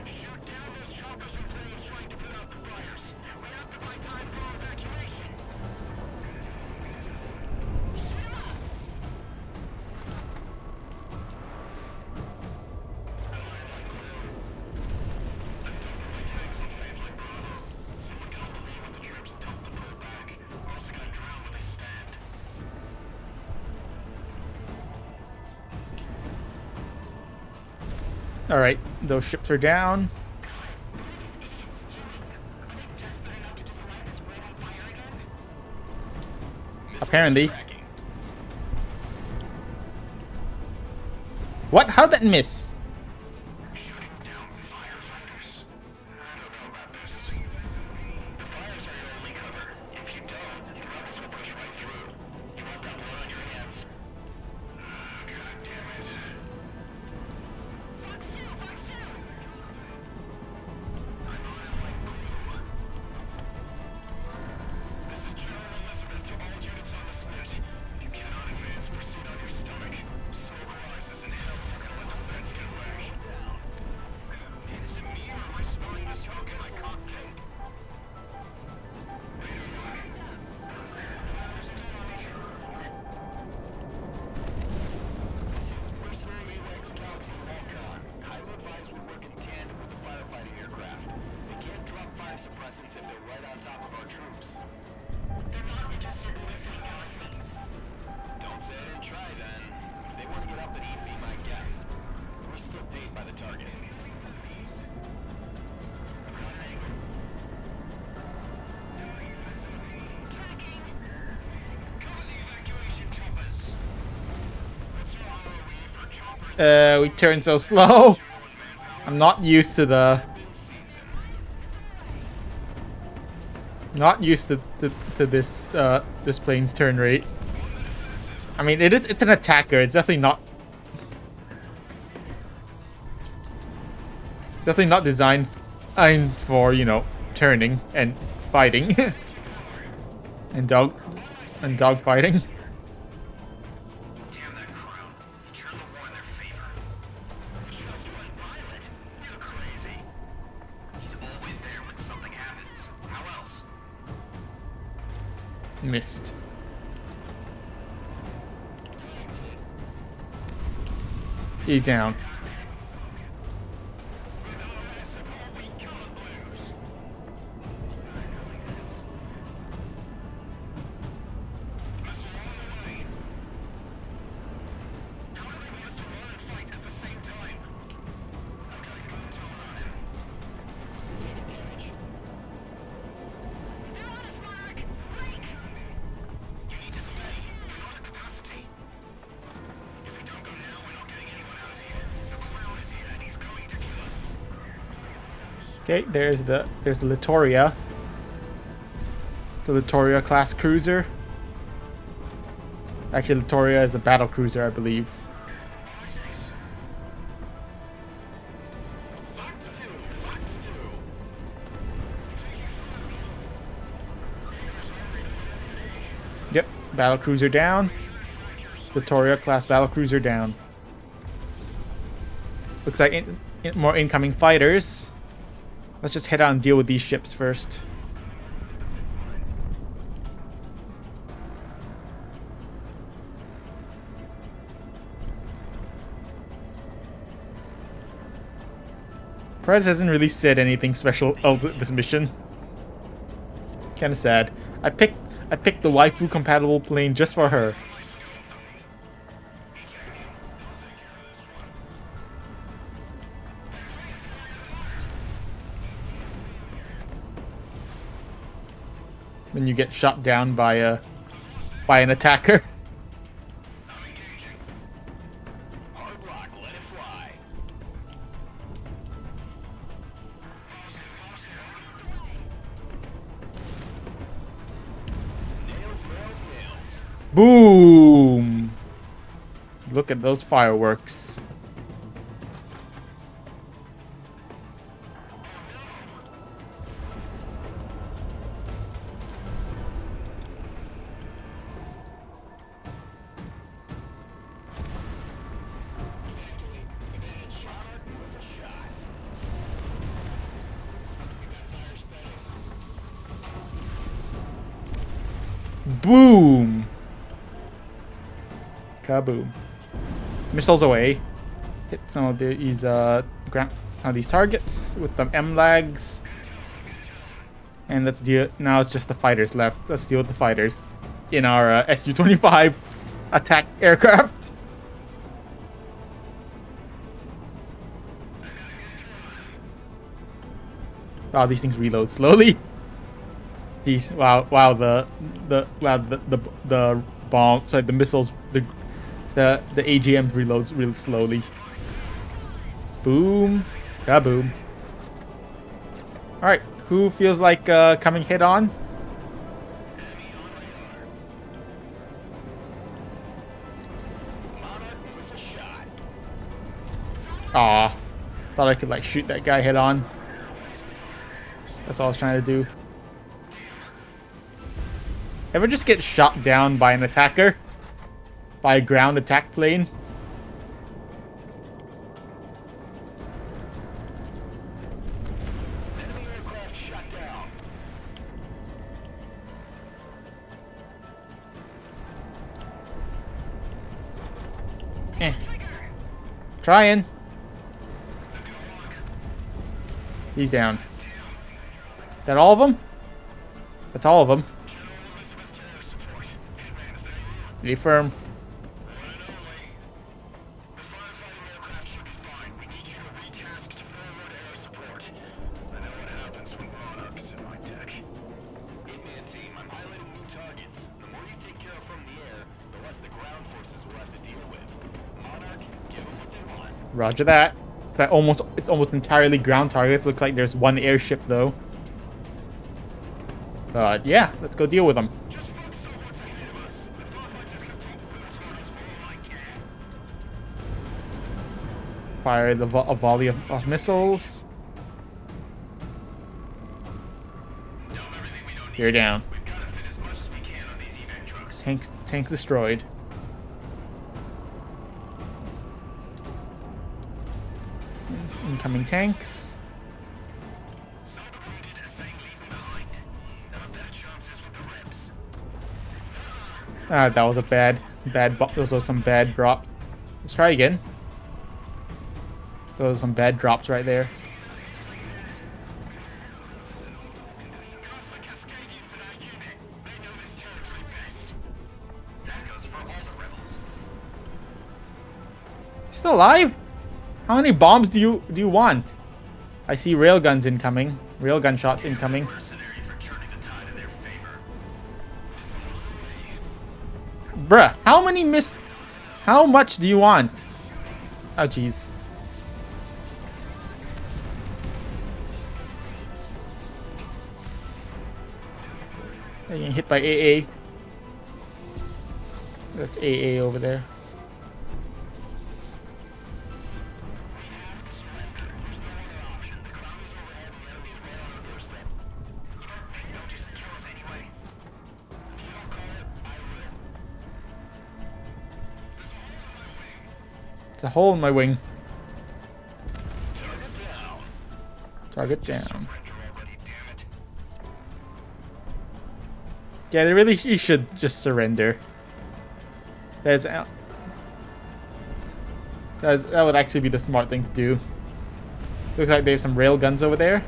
Shoot down those choppers and planes trying to put out the fires. We have to buy time for our evacuation.
all right, those ships are down. Apparently. What? How'd that miss?
Shooting down firefighters. I don't know about this. The fires are your only cover. If you don't, the rebels will push right through. You won't have blood on your hands. God damn it. This is General Elizabeth to all units on the slit. If you cannot advance, proceed on your stomach. Smoke rises in hell if you're gonna let the fence get away. Is it me or am I smelling the smoke in my cockpit? Wait a minute. This is Mercenary AWACS Galaxy Walcon. Highly advised we work in tandem with the firefighting aircraft. They can't drop fire suppressants if they're right on top of our troops.
They're not interested in listening, Galaxy.
Don't say I didn't try then. If they want to get up and eat, be my guest. We're still paid by the target. I've got an angle. Cover the evacuation choppers. What's your ROE for choppers?
We turn so slow. I'm not used to the. Not used to this this plane's turn rate. I mean, it's an attacker. It's definitely not. It's definitely not designed for, you know, turning and fighting and dog fighting.
Damn that crown. Turn the war in their favor. Just one pilot? You're crazy. He's always there when something happens. How else?
Missed. He's down. Okay, there's the Littoria. The Littoria class cruiser. Actually, Littoria is a battle cruiser, I believe. Yep, battle cruiser down. Littoria class battle cruiser down. Looks like more incoming fighters. Let's just head out and deal with these ships first. Perez hasn't really said anything special of this mission. Kind of sad. I picked the waifu compatible plane just for her. Then you get shot down by an attacker.
Hard rock, let it fly. Nails, nails, nails.
Boom! Look at those fireworks. Boom! Kaboom. Missiles away. Hit some of these some of these targets with the M lags. And let's deal. Now it's just the fighters left. Let's deal with the fighters in our Su-25 attack aircraft. Wow, these things reload slowly. These wow the bomb, sorry, the missiles, the AGM reloads real slowly. Boom, kaboom. All right, who feels like coming head on? Aw, thought I could like shoot that guy head on. That's all I was trying to do. Ever just get shot down by an attacker? By a ground attack plane?
Enemy aircraft shot down.
Trying. He's down. That all of them? That's all of them. Be firm.
The firefighting aircraft should be fine. We need you to retask to forward air support. I know what happens when Monarch's in my tech. Wingman team, I'm highlighting new targets. The more you take care of from the air, the less the ground forces will have to deal with. Monarch, give them what they want.
Roger that. It's almost entirely ground targets. Looks like there's one airship though. But yeah, let's go deal with them.
Just focus on what's ahead of us. The dogfights is gonna take boots on us for all I can.
Fire a volley of missiles.
Tell them everything we don't need.
You're down.
We've got to fit as much as we can on these evac trucks.
Tanks destroyed. Incoming tanks.
Some of the wounded are saying leave them behind. There are better chances with the reps.
Ah, that was a bad. Those were some bad drops. Let's try again. Those are some bad drops right there.
Goes for Cascadians in our unit. They know this territory best. That goes for all the rebels.
Still alive? How many bombs do you want? I see railguns incoming. Railgun shots incoming.
Mercenary for turning the tide in their favor.
Bruh, how much do you want? Oh jeez. They're getting hit by AA. That's AA over there. It's a hole in my wing. Target down.
Surrender already, damn it.
Yeah, they really you should just surrender. That would actually be the smart thing to do. Looks like they have some rail guns over there.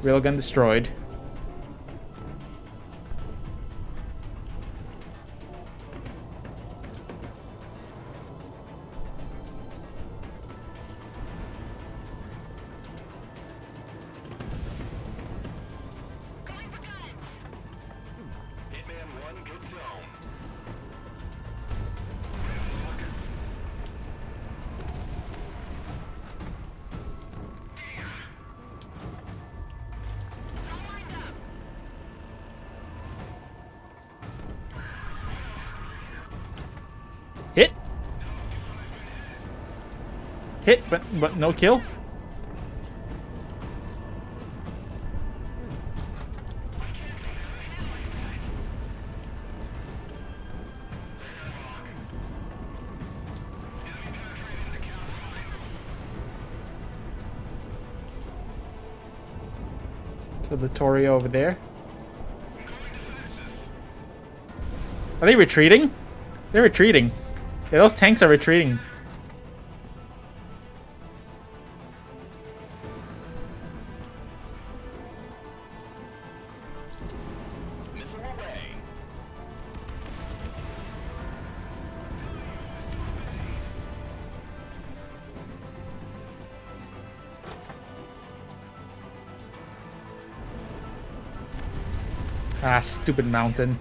Railgun destroyed.
Hitman 1, good zone.
Hit. Hit, but no kill. So the Toria over there. Are they retreating? They're retreating. Yeah, those tanks are retreating.
Missile away.
Ah, stupid mountain.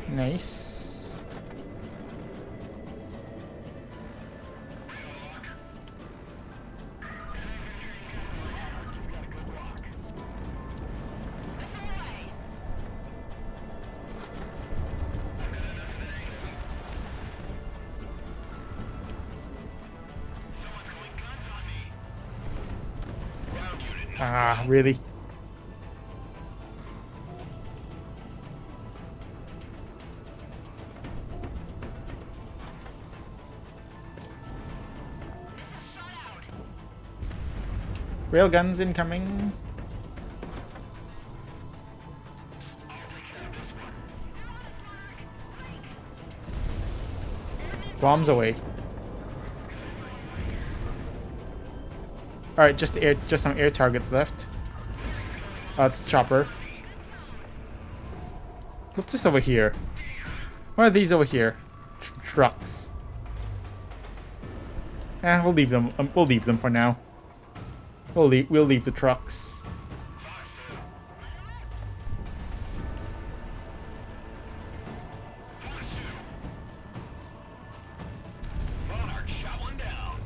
Nice. Ah, really? Railguns incoming. Bombs away. All right, just some air targets left. It's a chopper. What's this over here? What are these over here? Trucks. We'll leave them. We'll leave them for now. We'll leave the trucks.
Monarch shot one down.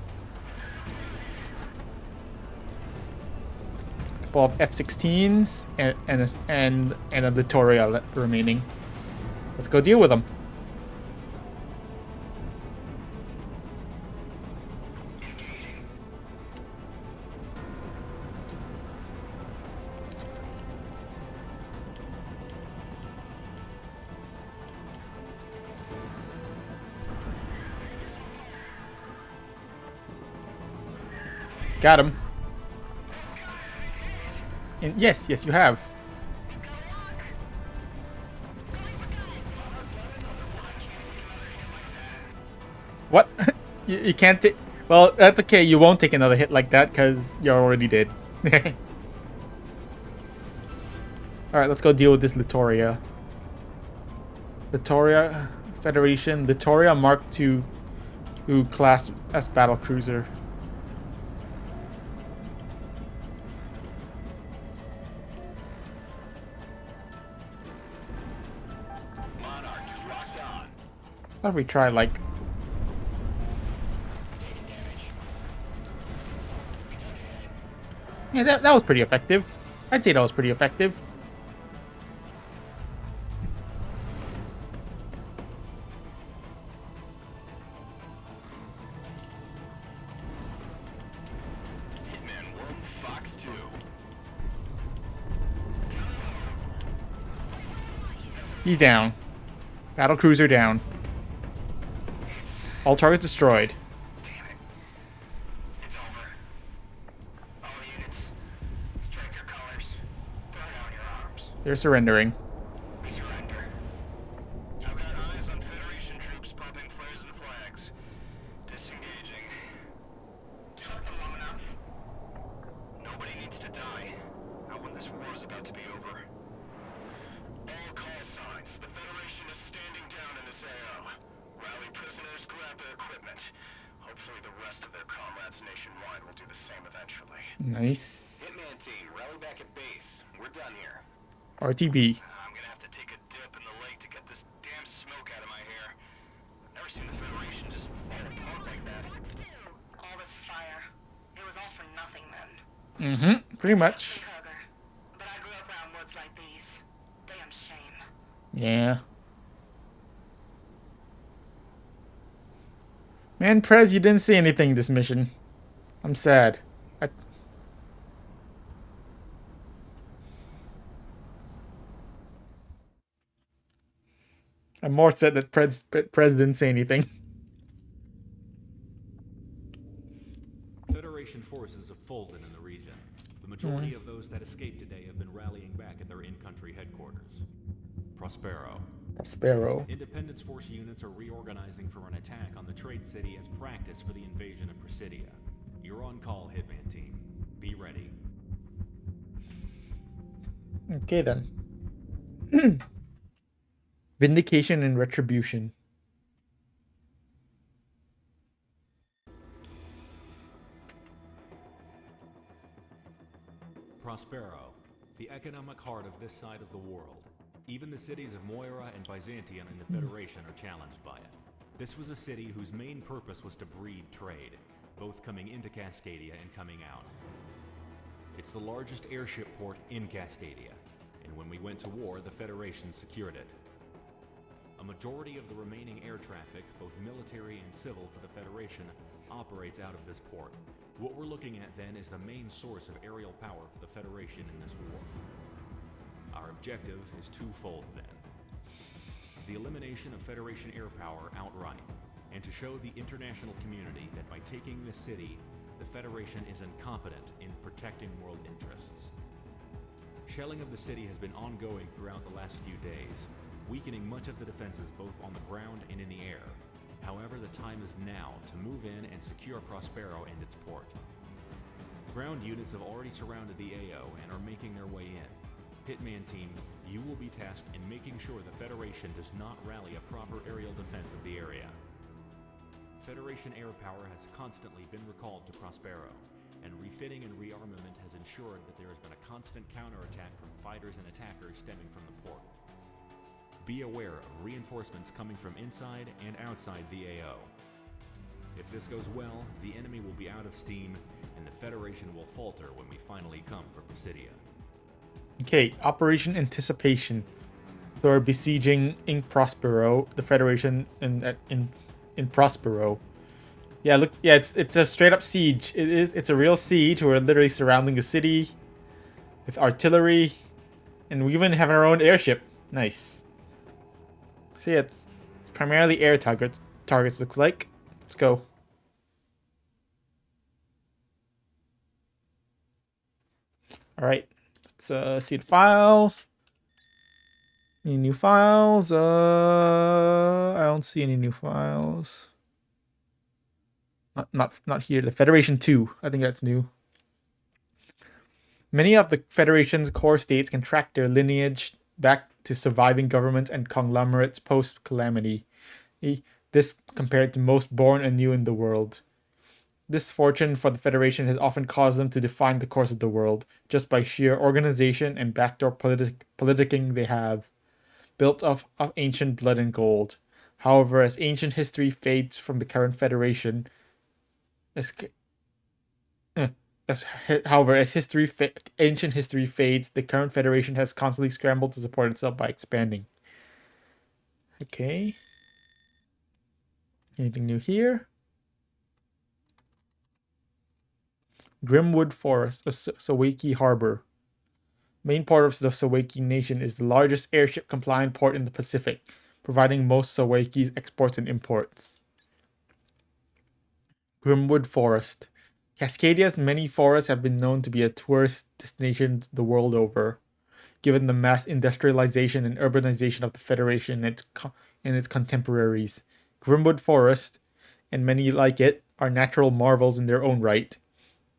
Couple of F-16s and a Littoria remaining. Let's go deal with them. Got him. And yes, you have. What? you can't take... Well, that's okay. You won't take another hit like that because you already did. Alright, let's go deal with this Littoria. Littoria Federation. Littoria Mark II class as battle cruiser.
Monarch is locked on.
What if we try, like... Yeah, that was pretty effective. I'd say that was pretty effective. He's down. Battle cruiser down. All targets destroyed.
Damn it. It's over. All units, strike your colors. Throw down your arms.
They're surrendering.
We surrender. I've got eyes on Federation troops popping flares and flags. Disengaging. Took them long enough. Nobody needs to die. Not when this war is about to be over. All call signs. The Federation is standing down in this AO. Rally prisoners, grab their equipment. Hopefully the rest of their comrades nationwide will do the same eventually.
Nice.
Hitman team, rally back at base. We're done here.
RTB.
I'm gonna have to take a dip in the lake to get this damn smoke out of my hair. Never seen the Federation just fall apart like that.
All this fire. It was all for nothing then.
Pretty much.
Hugger. But I grew up around woods like these. Damn shame.
Yeah. Man, Prez, you didn't say anything this mission. I'm sad. I'm more sad that Prez didn't say anything.
Federation forces have folded in the region. The majority of those that escaped today have been rallying back at their in-country headquarters. Prospero.
Prospero.
Independence Force units are reorganizing for an attack on the trade city as practice for the invasion of Presidia. You're on call, Hitman team. Be ready.
Okay then. Vindication and retribution.
Prospero, the economic heart of this side of the world. Even the cities of Moira and Byzantium in the Federation are challenged by it. This was a city whose main purpose was to breed trade, both coming into Cascadia and coming out. It's the largest airship port in Cascadia, and when we went to war, the Federation secured it. A majority of the remaining air traffic, both military and civil for the Federation, operates out of this port. What we're looking at then is the main source of aerial power for the Federation in this war. Our objective is twofold then. The elimination of Federation air power outright, and to show the international community that by taking this city, the Federation is incompetent in protecting world interests. Shelling of the city has been ongoing throughout the last few days, weakening much of the defenses both on the ground and in the air. However, the time is now to move in and secure Prospero and its port. Ground units have already surrounded the AO and are making their way in. Hitman team, you will be tasked in making sure the Federation does not rally a proper aerial defense of the area. Federation air power has constantly been recalled to Prospero, and refitting and rearmament has ensured that there has been a constant counterattack from fighters and attackers stemming from the port. Be aware of reinforcements coming from inside and outside the AO. If this goes well, the enemy will be out of steam, and the Federation will falter when we finally come for Presidia.
Okay, Operation Anticipation. So we're besieging in Prospero, the Federation in Prospero. Yeah, look, yeah, it's a straight up siege. It's a real siege. We're literally surrounding the city with artillery, and we even have our own airship. Nice. So yeah, it's primarily air targets looks like. Let's go. Alright. Let's see the files. Any new files? I don't see any new files. Not here. The Federation 2. I think that's new. Many of the Federation's core states can track their lineage back to surviving governments and conglomerates post-calamity. This compared to most born anew in the world. This fortune for the Federation has often caused them to define the course of the world, just by sheer organization and backdoor politicking they have, built of ancient blood and gold. However, as ancient history fades from the current Federation, ancient history fades, the current Federation has constantly scrambled to support itself by expanding. Okay. Anything new here? Grimwood Forest, Sawaki Harbor. Main port of the Sawaki Nation is the largest airship-compliant port in the Pacific, providing most Sawaki's exports and imports. Grimwood Forest. Cascadia's many forests have been known to be a tourist destination the world over, given the mass industrialization and urbanization of the Federation and its contemporaries. Grimwood Forest, and many like it, are natural marvels in their own right.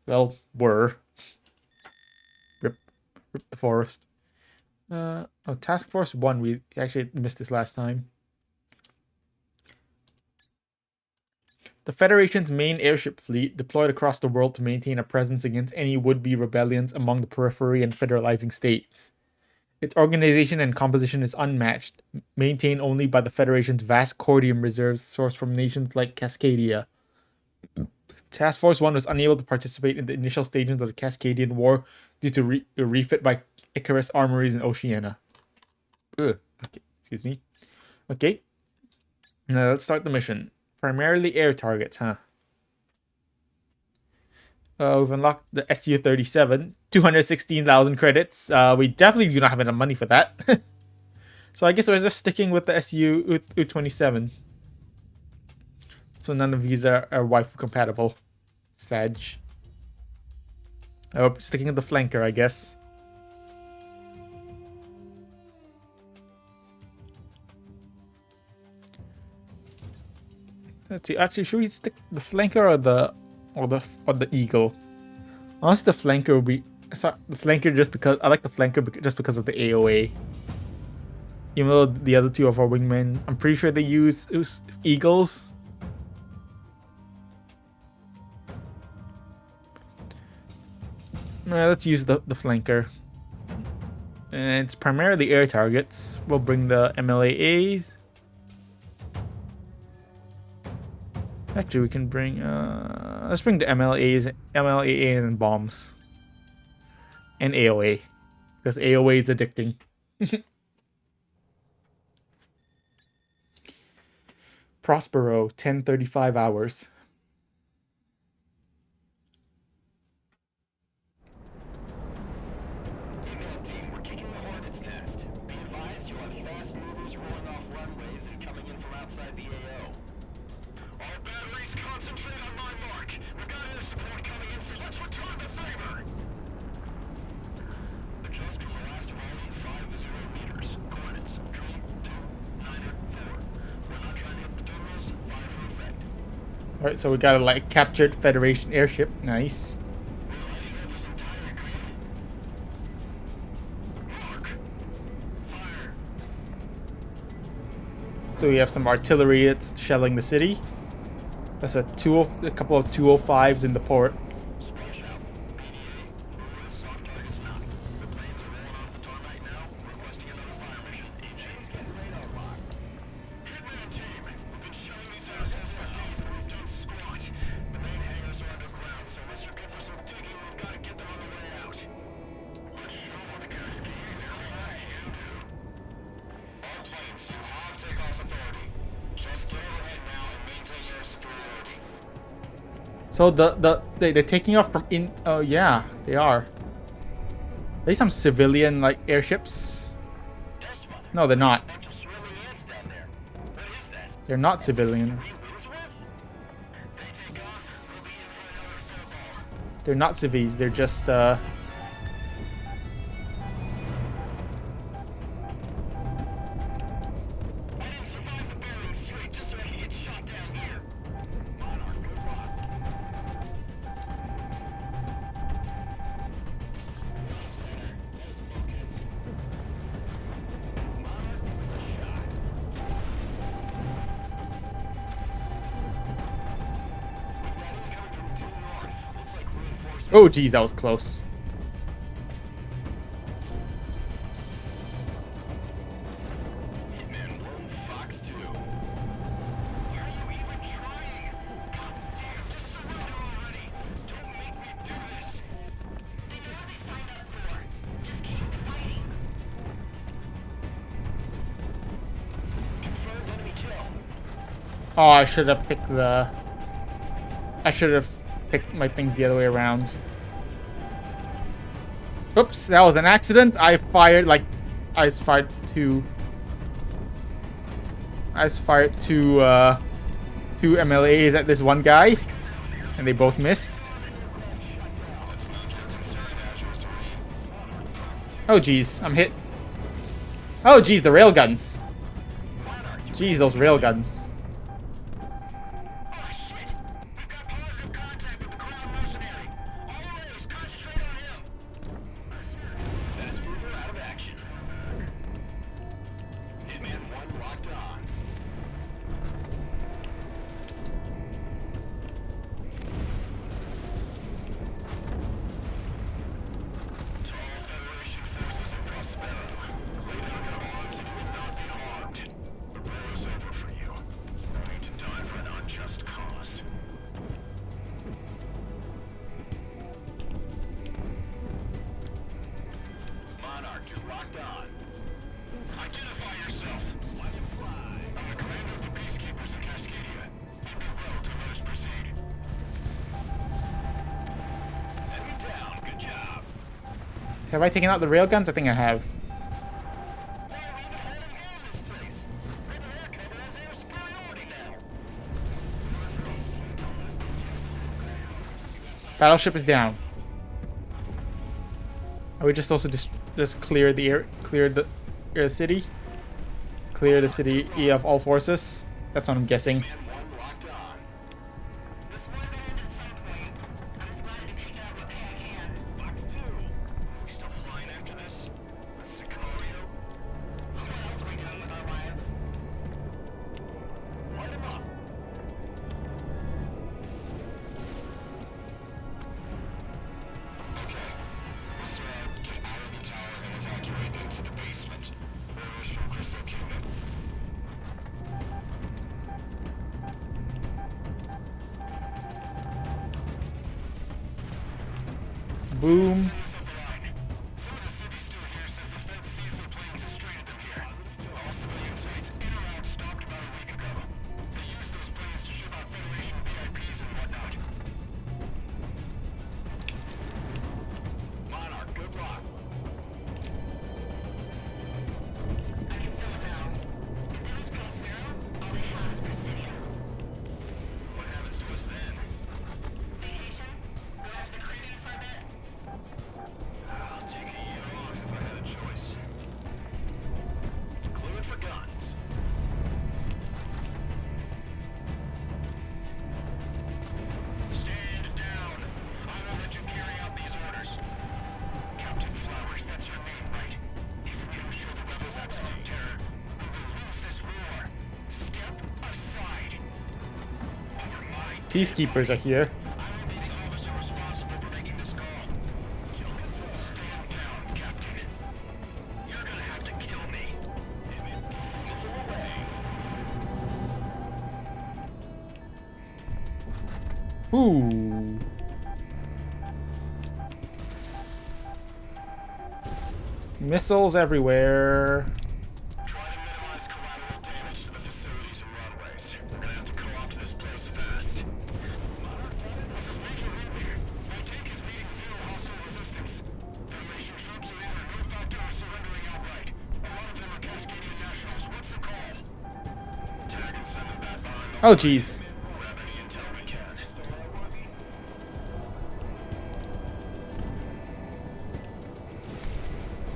Well, were. Rip the forest. Task Force 1, we actually missed this last time. The Federation's main airship fleet deployed across the world to maintain a presence against any would-be rebellions among the periphery and federalizing states. Its organization and composition is unmatched, maintained only by the Federation's vast cordium reserves sourced from nations like Cascadia. Task Force 1 was unable to participate in the initial stages of the Cascadian War due to a refit by Icarus armories in Oceania. Okay, excuse me. Okay, now let's start the mission. Primarily air targets, huh? We've unlocked the SU-37, 216,000 credits. We definitely do not have enough money for that. So I guess we're just sticking with the SU-27. So none of these are waifu compatible. Sag. Oh, sticking with the flanker, I guess. Let's see. Actually, should we stick the flanker or the eagle? Honestly, the flanker would be. Sorry, the flanker just because I like the flanker just because of the AOA. Even though the other two of our wingmen, I'm pretty sure they use eagles. Let's use the flanker. And it's primarily air targets. We'll bring the MLAAs. Actually, we can bring. Let's bring the MLAAs and bombs. And AOA. Because AOA is addicting. Prospero, 10:35 hours.
Email team, we're kicking the hornet's nest. Be advised you have fast movers rolling off runways and coming in from outside the AO. All batteries concentrate on my mark. We've got air support coming in, so let's return the favor. Adjust to a last volume 50 meters. Coordinates 32904. We're not trying to hit the terminals. Fire for effect.
Alright, so we got a captured Federation airship. Nice.
We're lighting up this entire grid. Mark. Fire.
So we have some artillery that's shelling the city. That's a couple of 205s in the port.
Splash out. PDA. Move with soft targets knocked. The planes are rolling off the tarmac now. Requesting another fire mission. Engines get radar lock. Hitman team. We've been shelling these assholes for days, but we've done squat. The main hangars are underground, so unless you're good for some digging, we've got to get them on the way out. What do you know about the Cascade? You do. All planes, you have takeoff authority. Just get overhead now and maintain air superiority.
So they're taking off from in. Oh yeah, they are. Are they some civilian airships?
Yes, mother.
No, they're not.
Bunch of swirling ants down there. What is that?
They're not civilian.
Green wings with? They take off, we'll be in for another furball.
They're not civvies. They're just
I didn't survive the Bering Strait just so I could get shot down here. Monarch, good luck. Center, there's the bulkheads. Monarch, give us a shot. We've got incoming from due north. Looks like reinforcements.
Oh geez, that was close.
Hitman 1, Fox 2. Are you even trying? God damn, just surrender already. Don't make me do this.
They know what they signed up for. Just keep fighting.
Confirmed enemy kill.
Oh, I should have picked my things the other way around. Oops, that was an accident. I fired two. I just fired two MLAs at this one guy, and they both missed. Oh jeez, I'm hit. Oh jeez, the railguns. Jeez, those railguns. Have I taken out the railguns? I think I have. Battleship is down. Are we just supposed to just clear the city? Clear the city of all forces? That's what I'm guessing. Boom. Peacekeepers are here. Ooh. Missiles everywhere. Oh, jeez.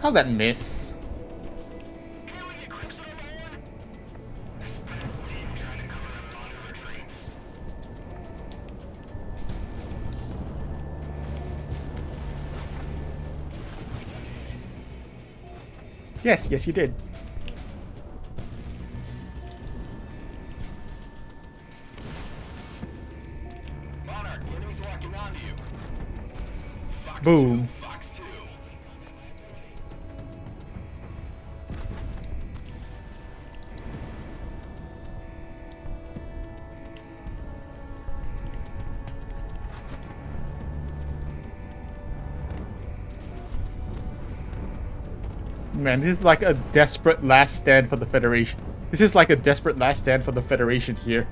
How'd that miss? Yes, yes, you did. Boom. Man, this is like a desperate last stand for the Federation. This is like a desperate last stand for the Federation here.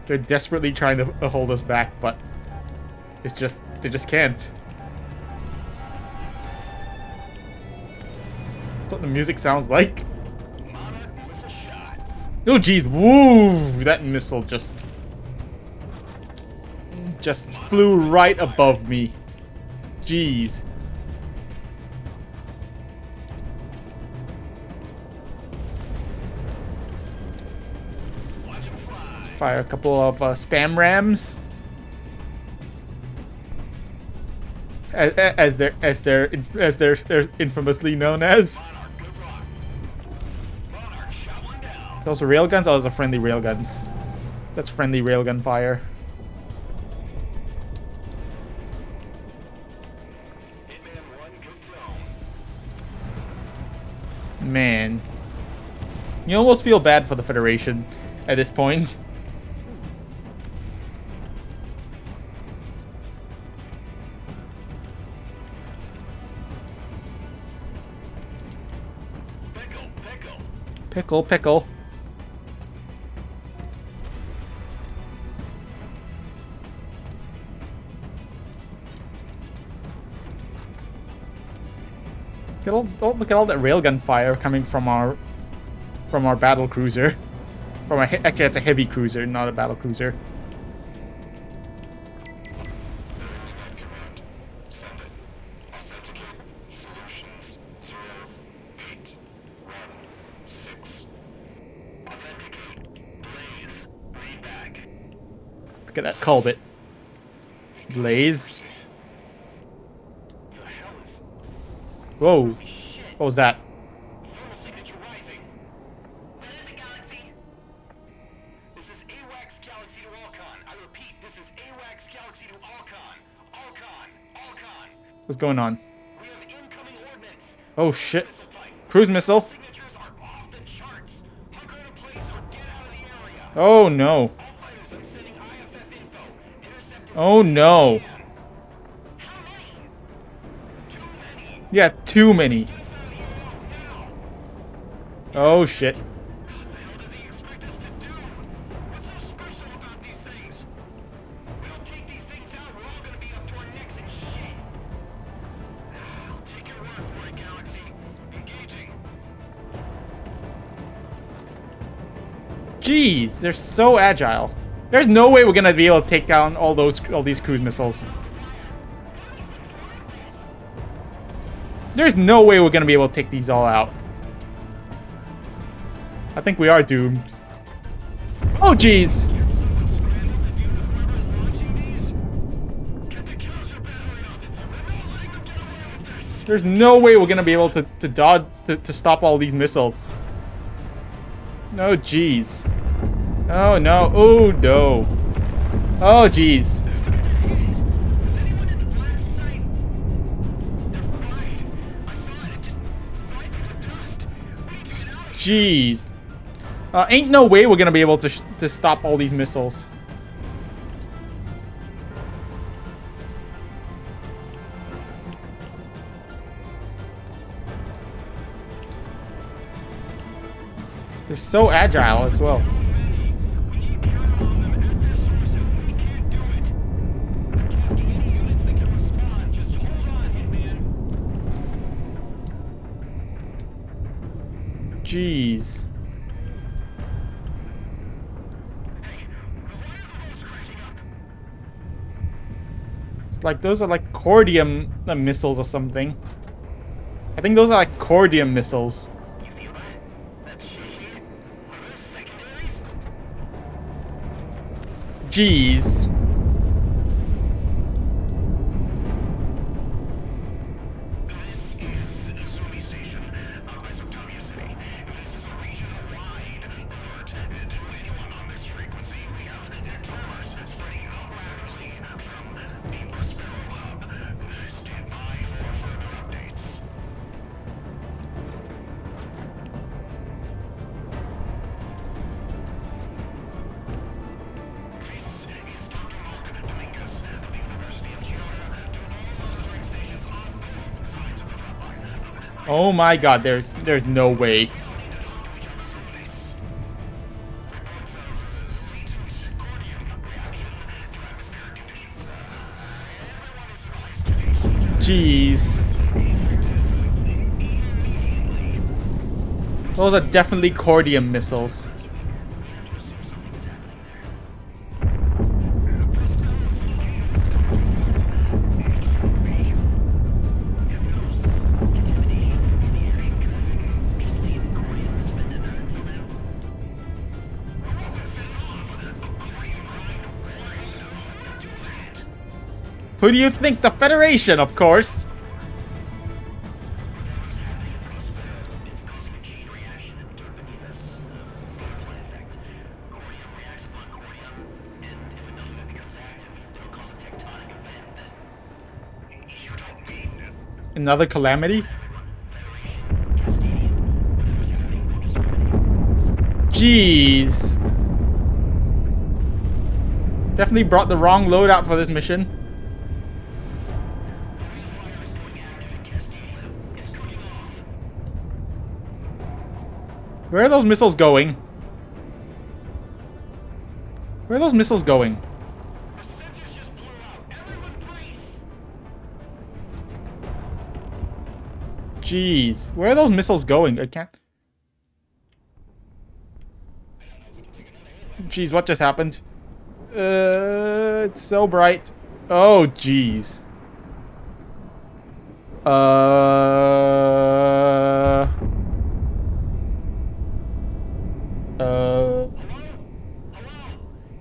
They're desperately trying to hold us back, but it's just, they just can't. That's what the music sounds like.
Monarch, miss a shot.
Oh jeez, woo! That missile just flew right above me. Jeez.
Watch him fly.
Fire a couple of spam rams. As they're infamously known as.
Monarch, good rock. Monarch, shot one down.
Those are railguns? Oh, those are friendly railguns. That's friendly railgun fire.
Hitman 1 confirmed.
Man. You almost feel bad for the Federation at this point.
Pickle, pickle.
Pickle, pickle. Look at all that railgun fire coming from our battle cruiser. Actually, it's a heavy cruiser, not a battle cruiser.
Internet command. Send it. Authenticate. Solutions 0816. Authenticate. Blaze. Read back.
Look at that Colbit. Blaze.
The hell is...
Whoa.
Shit.
What was that?
Thermal signature rising.
What is it, Galaxy?
This is AWACS Galaxy to Alcon. I repeat, this is AWACS Galaxy to Alcon. Alcon.
What's going on?
We have incoming ordnance.
Oh shit.
Missile type.
Cruise missile.
Signatures are off the charts. Hunker in place or get out of the area.
Oh no.
All fighters, I'm sending IFF info. Intercept
Oh no.
How many? Too many.
Yeah, too many.
Get us out of here now.
Oh shit.
What the hell does he expect us to do? What's so special about these things? We don't take these things out, we're all gonna be up to our necks in shit. I'll take your word for it, Galaxy. Engaging.
Jeez, they're so agile. There's no way we're gonna be able to take down all these cruise missiles. There's no way we're gonna be able to take these all out. I think we are doomed. Oh jeez.
Someone scramble to deal with whoever's launching these. Get the counter battery up. We're not letting them get away with this.
There's no way we're gonna be able to dodge to stop all these missiles. No, jeez. Oh no. Oh no. Oh jeez.
Is anyone at the blast site? They're fried. I saw it. It just fried them to dust. We need to get out of here.
Jeez. Ain't no way we're gonna be able to stop all these missiles. They're so agile as well.
We keep counting on them at their source if we can't do it. I'm tasking any units that can respond. Just hold on, Hitman.
Jeez.
Hey, why are the roads crashing up?
It's like those are like cordium missiles or something. I think those are like cordium missiles.
You feel that? That shit here? Are those secondaries?
Jeez.
This is Zumi Station, West Octavia City. This is a region-wide alert. To anyone on this frequency, we have tremors spreading out rapidly from the Prospero Hub. Stand by for further updates. This is Dr. Mark Dominguez of the University of Girona to all monitoring stations on both sides of the front line.
Oh my god, there's no way.
Need to talk to each other's face. Reports of latent cordium reaction to atmospheric conditions. Everyone is advised to take
Jeez.
immediately.
Those are definitely cordium missiles. Who do you think? The Federation, of course.
It's causing a chain reaction in the dirt beneath us. Butterfly effect. Corium reacts upon corium, and if enough of it becomes active, it'll cause a tectonic event that... You don't mean...
Another calamity?
Federation, Cascadian, whatever's happening, we'll destroy it.
Jeez. Definitely brought the wrong loadout for this mission.
Fire is going active in Cascadia. It's cooking off.
Where are those missiles going? Where are those missiles going?
The sensors just blew out. Everyone brace!
Jeez. Where are those missiles going? I can't... Jeez, what just happened? It's so bright. Oh, jeez.
Hello?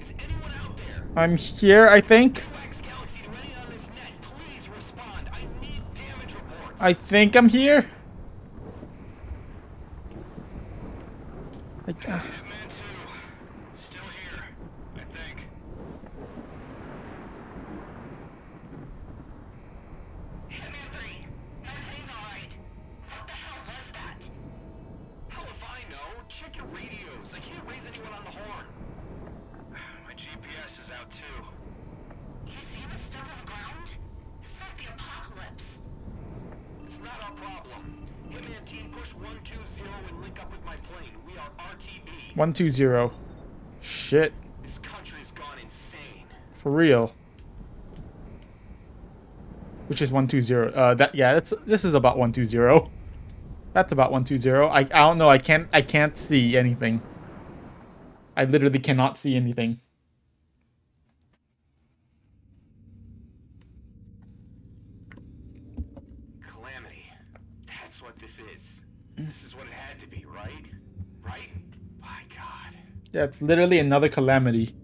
Is anyone out there?
I'm here, I think.
Wax Galaxy to anyone on this net, please respond. I need damage reports.
I think I'm here.
Hitman 2. Still here, I think.
Hitman 3. My plane's alright. What the hell was that?
How if I know? Check your radios. I can't raise anyone on the horn. My GPS is out too.
You see the stuff on the ground? It's like the apocalypse.
It's not our problem. Hitman team, push 120 and link up with my plane. We are RTB.
120. Shit.
This country's gone insane.
For real. Which is 120. This is about 120. That's about 120. I don't know. I can't see anything. I literally cannot see anything.
Calamity. That's what this is. This is what it had to be, right? Right? My God.
Yeah, it's literally another calamity.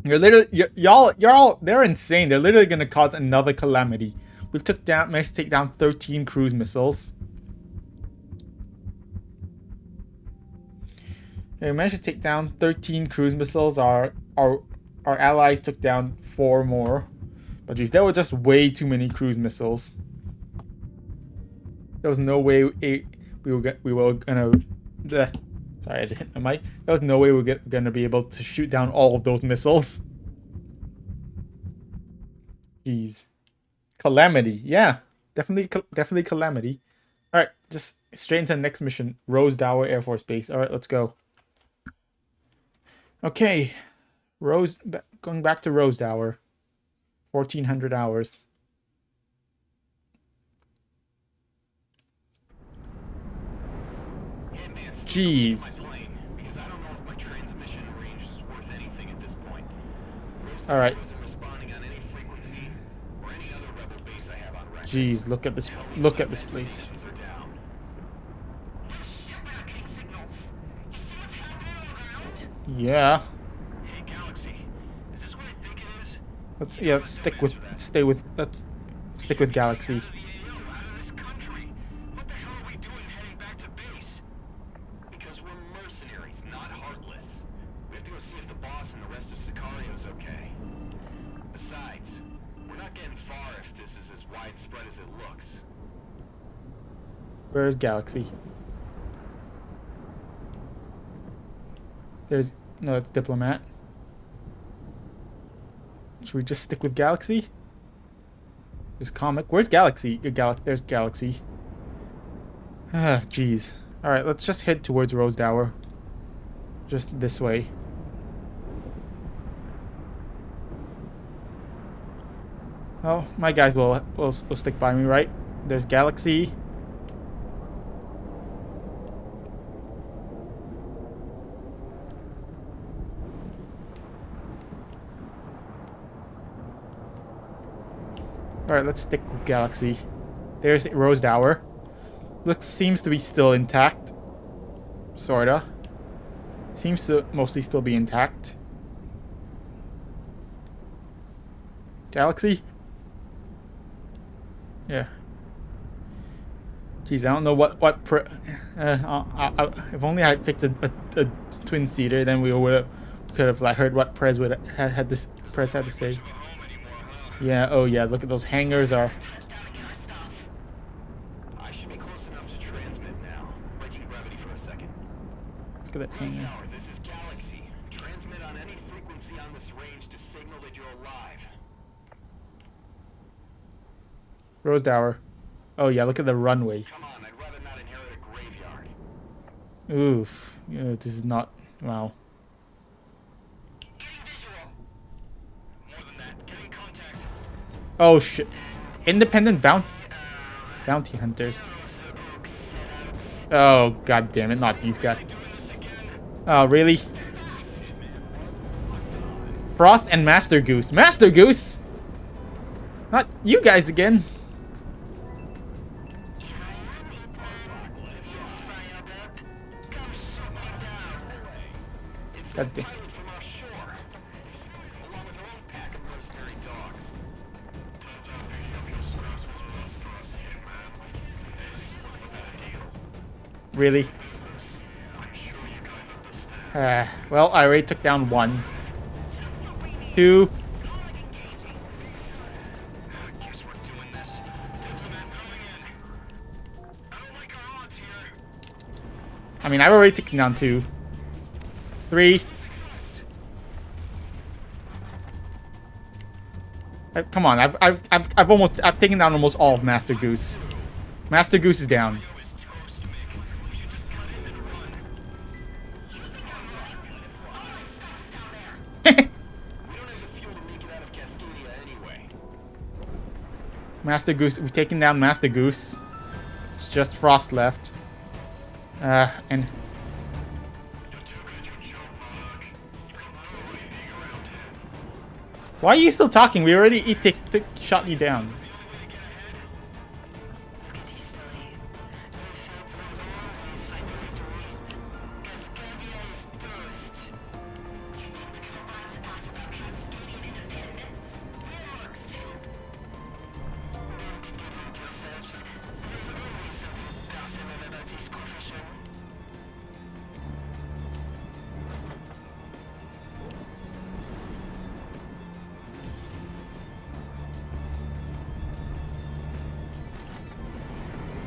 Y'all, they're insane. They're literally gonna cause another calamity. We've managed to take down 13 cruise missiles. Yeah, we managed to take down 13 cruise missiles. Our allies took down 4 more. But geez, there were just way too many cruise missiles. There was no way we were gonna. Sorry, I just hit the mic. There was no way we were gonna be able to shoot down all of those missiles. Jeez, calamity. Yeah, definitely calamity. All right, just straight into the next mission, Rosedower Air Force Base. All right, let's go. Okay, going back to Rosedower. 1400 hours. Jeez.
Because I don't know if my transmission range is worth anything at this point.
All right.
Wasn't responding on any frequency or any other rebel base I have on record.
Jeez, look at this. Look at this place.
Transmissions are down.
No shit, we're not getting signals. You see what's happening on the ground?
Yeah.
Hey, Galaxy, is this what I think it is?
Let's stick with Galaxy.
Out of the AO, out of this country. What the hell are we doing heading back to base? Because we're mercenaries, not heartless. We have to go see if the boss and the rest of Sicario's okay. Besides, we're not getting far if this is as widespread as it looks.
Where's Galaxy? No, it's Diplomat. Should we just stick with Galaxy? There's Comic. Where's Galaxy? There's Galaxy. Ah, jeez. Alright, let's just head towards Rosedower. Just this way. Oh, my guys will stick by me, right? There's Galaxy. Alright, let's stick with Galaxy. There's Rose Dower. Seems to be still intact. Sorta. Seems to mostly still be intact. Galaxy? Yeah. Jeez, I don't know what if only I had picked a twin seater, then we could have like heard what Prez would had this Prez had to say. Yeah. Oh yeah. Look at those hangars are.
Touchdown and get our stuff.
I should be close enough to transmit now. Breaking gravity for a second.
Look at that hangar.
Tower, this is Galaxy. Transmit on any frequency on this range to signal that you're alive.
Rose Dower. Oh yeah. Look at the runway.
Come on, I'd rather not inherit a graveyard.
Oof. Yeah, this is not. Wow.
Getting visual.
More than that, getting contact.
Oh shit. Independent bounty hunters. Oh god damn it! Not these guys. Oh really? Frost and Master Goose. Master Goose. Not you guys again. God damn.
From offshore, along with her own pack of mercenary dogs. Turns out the heaviest stress was enough for us here, man. This was the better deal.
Really?
I'm sure you guys understand.
Well, I already took down 1. 2.
Guess we're doing this. Gentlemen, coming in. I don't like our odds here.
I mean, I've already taken down 2. 3. Come on, I've taken down almost all of Master Goose. Master Goose is down. Master Goose, we've taken down Master Goose. It's just Frost left. And why are you still talking? We already shot you down.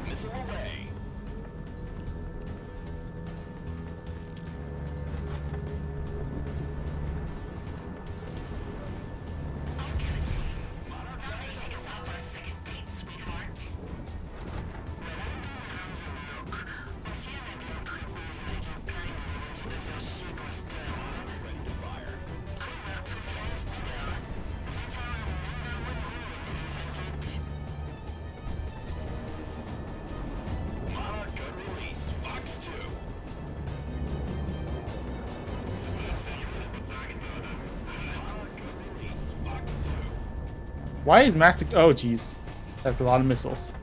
Missile away. Monarch gun release. Fox 2. Monarch gun release. Fox 2.
Why is Master... Oh, jeez. That's a lot of missiles.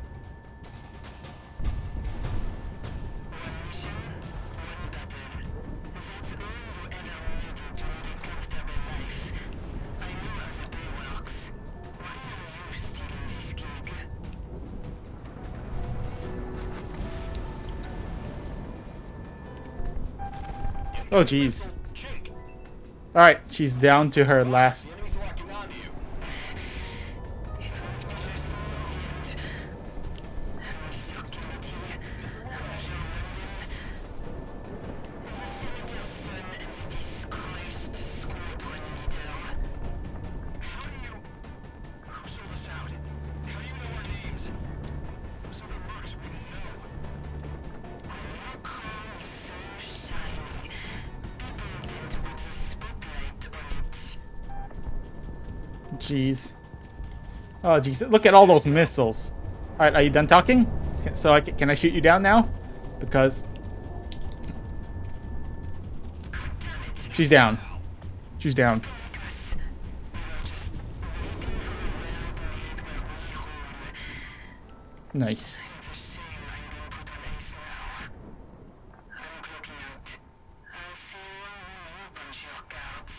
Oh, jeez.
Jake,
Alright, she's down to her last.
enemy's locking onto you. Who sold us out? How do you know our names? Those other mercs wouldn't know.
Jeez. Oh, jeez. Look at all those missiles. Alright, are you done talking? So can I shoot you down now? Because... she's down. She's down. Nice.
It's a shame I'm being put on ice now. I'm clocking out. I'll see you when you bunch your guards.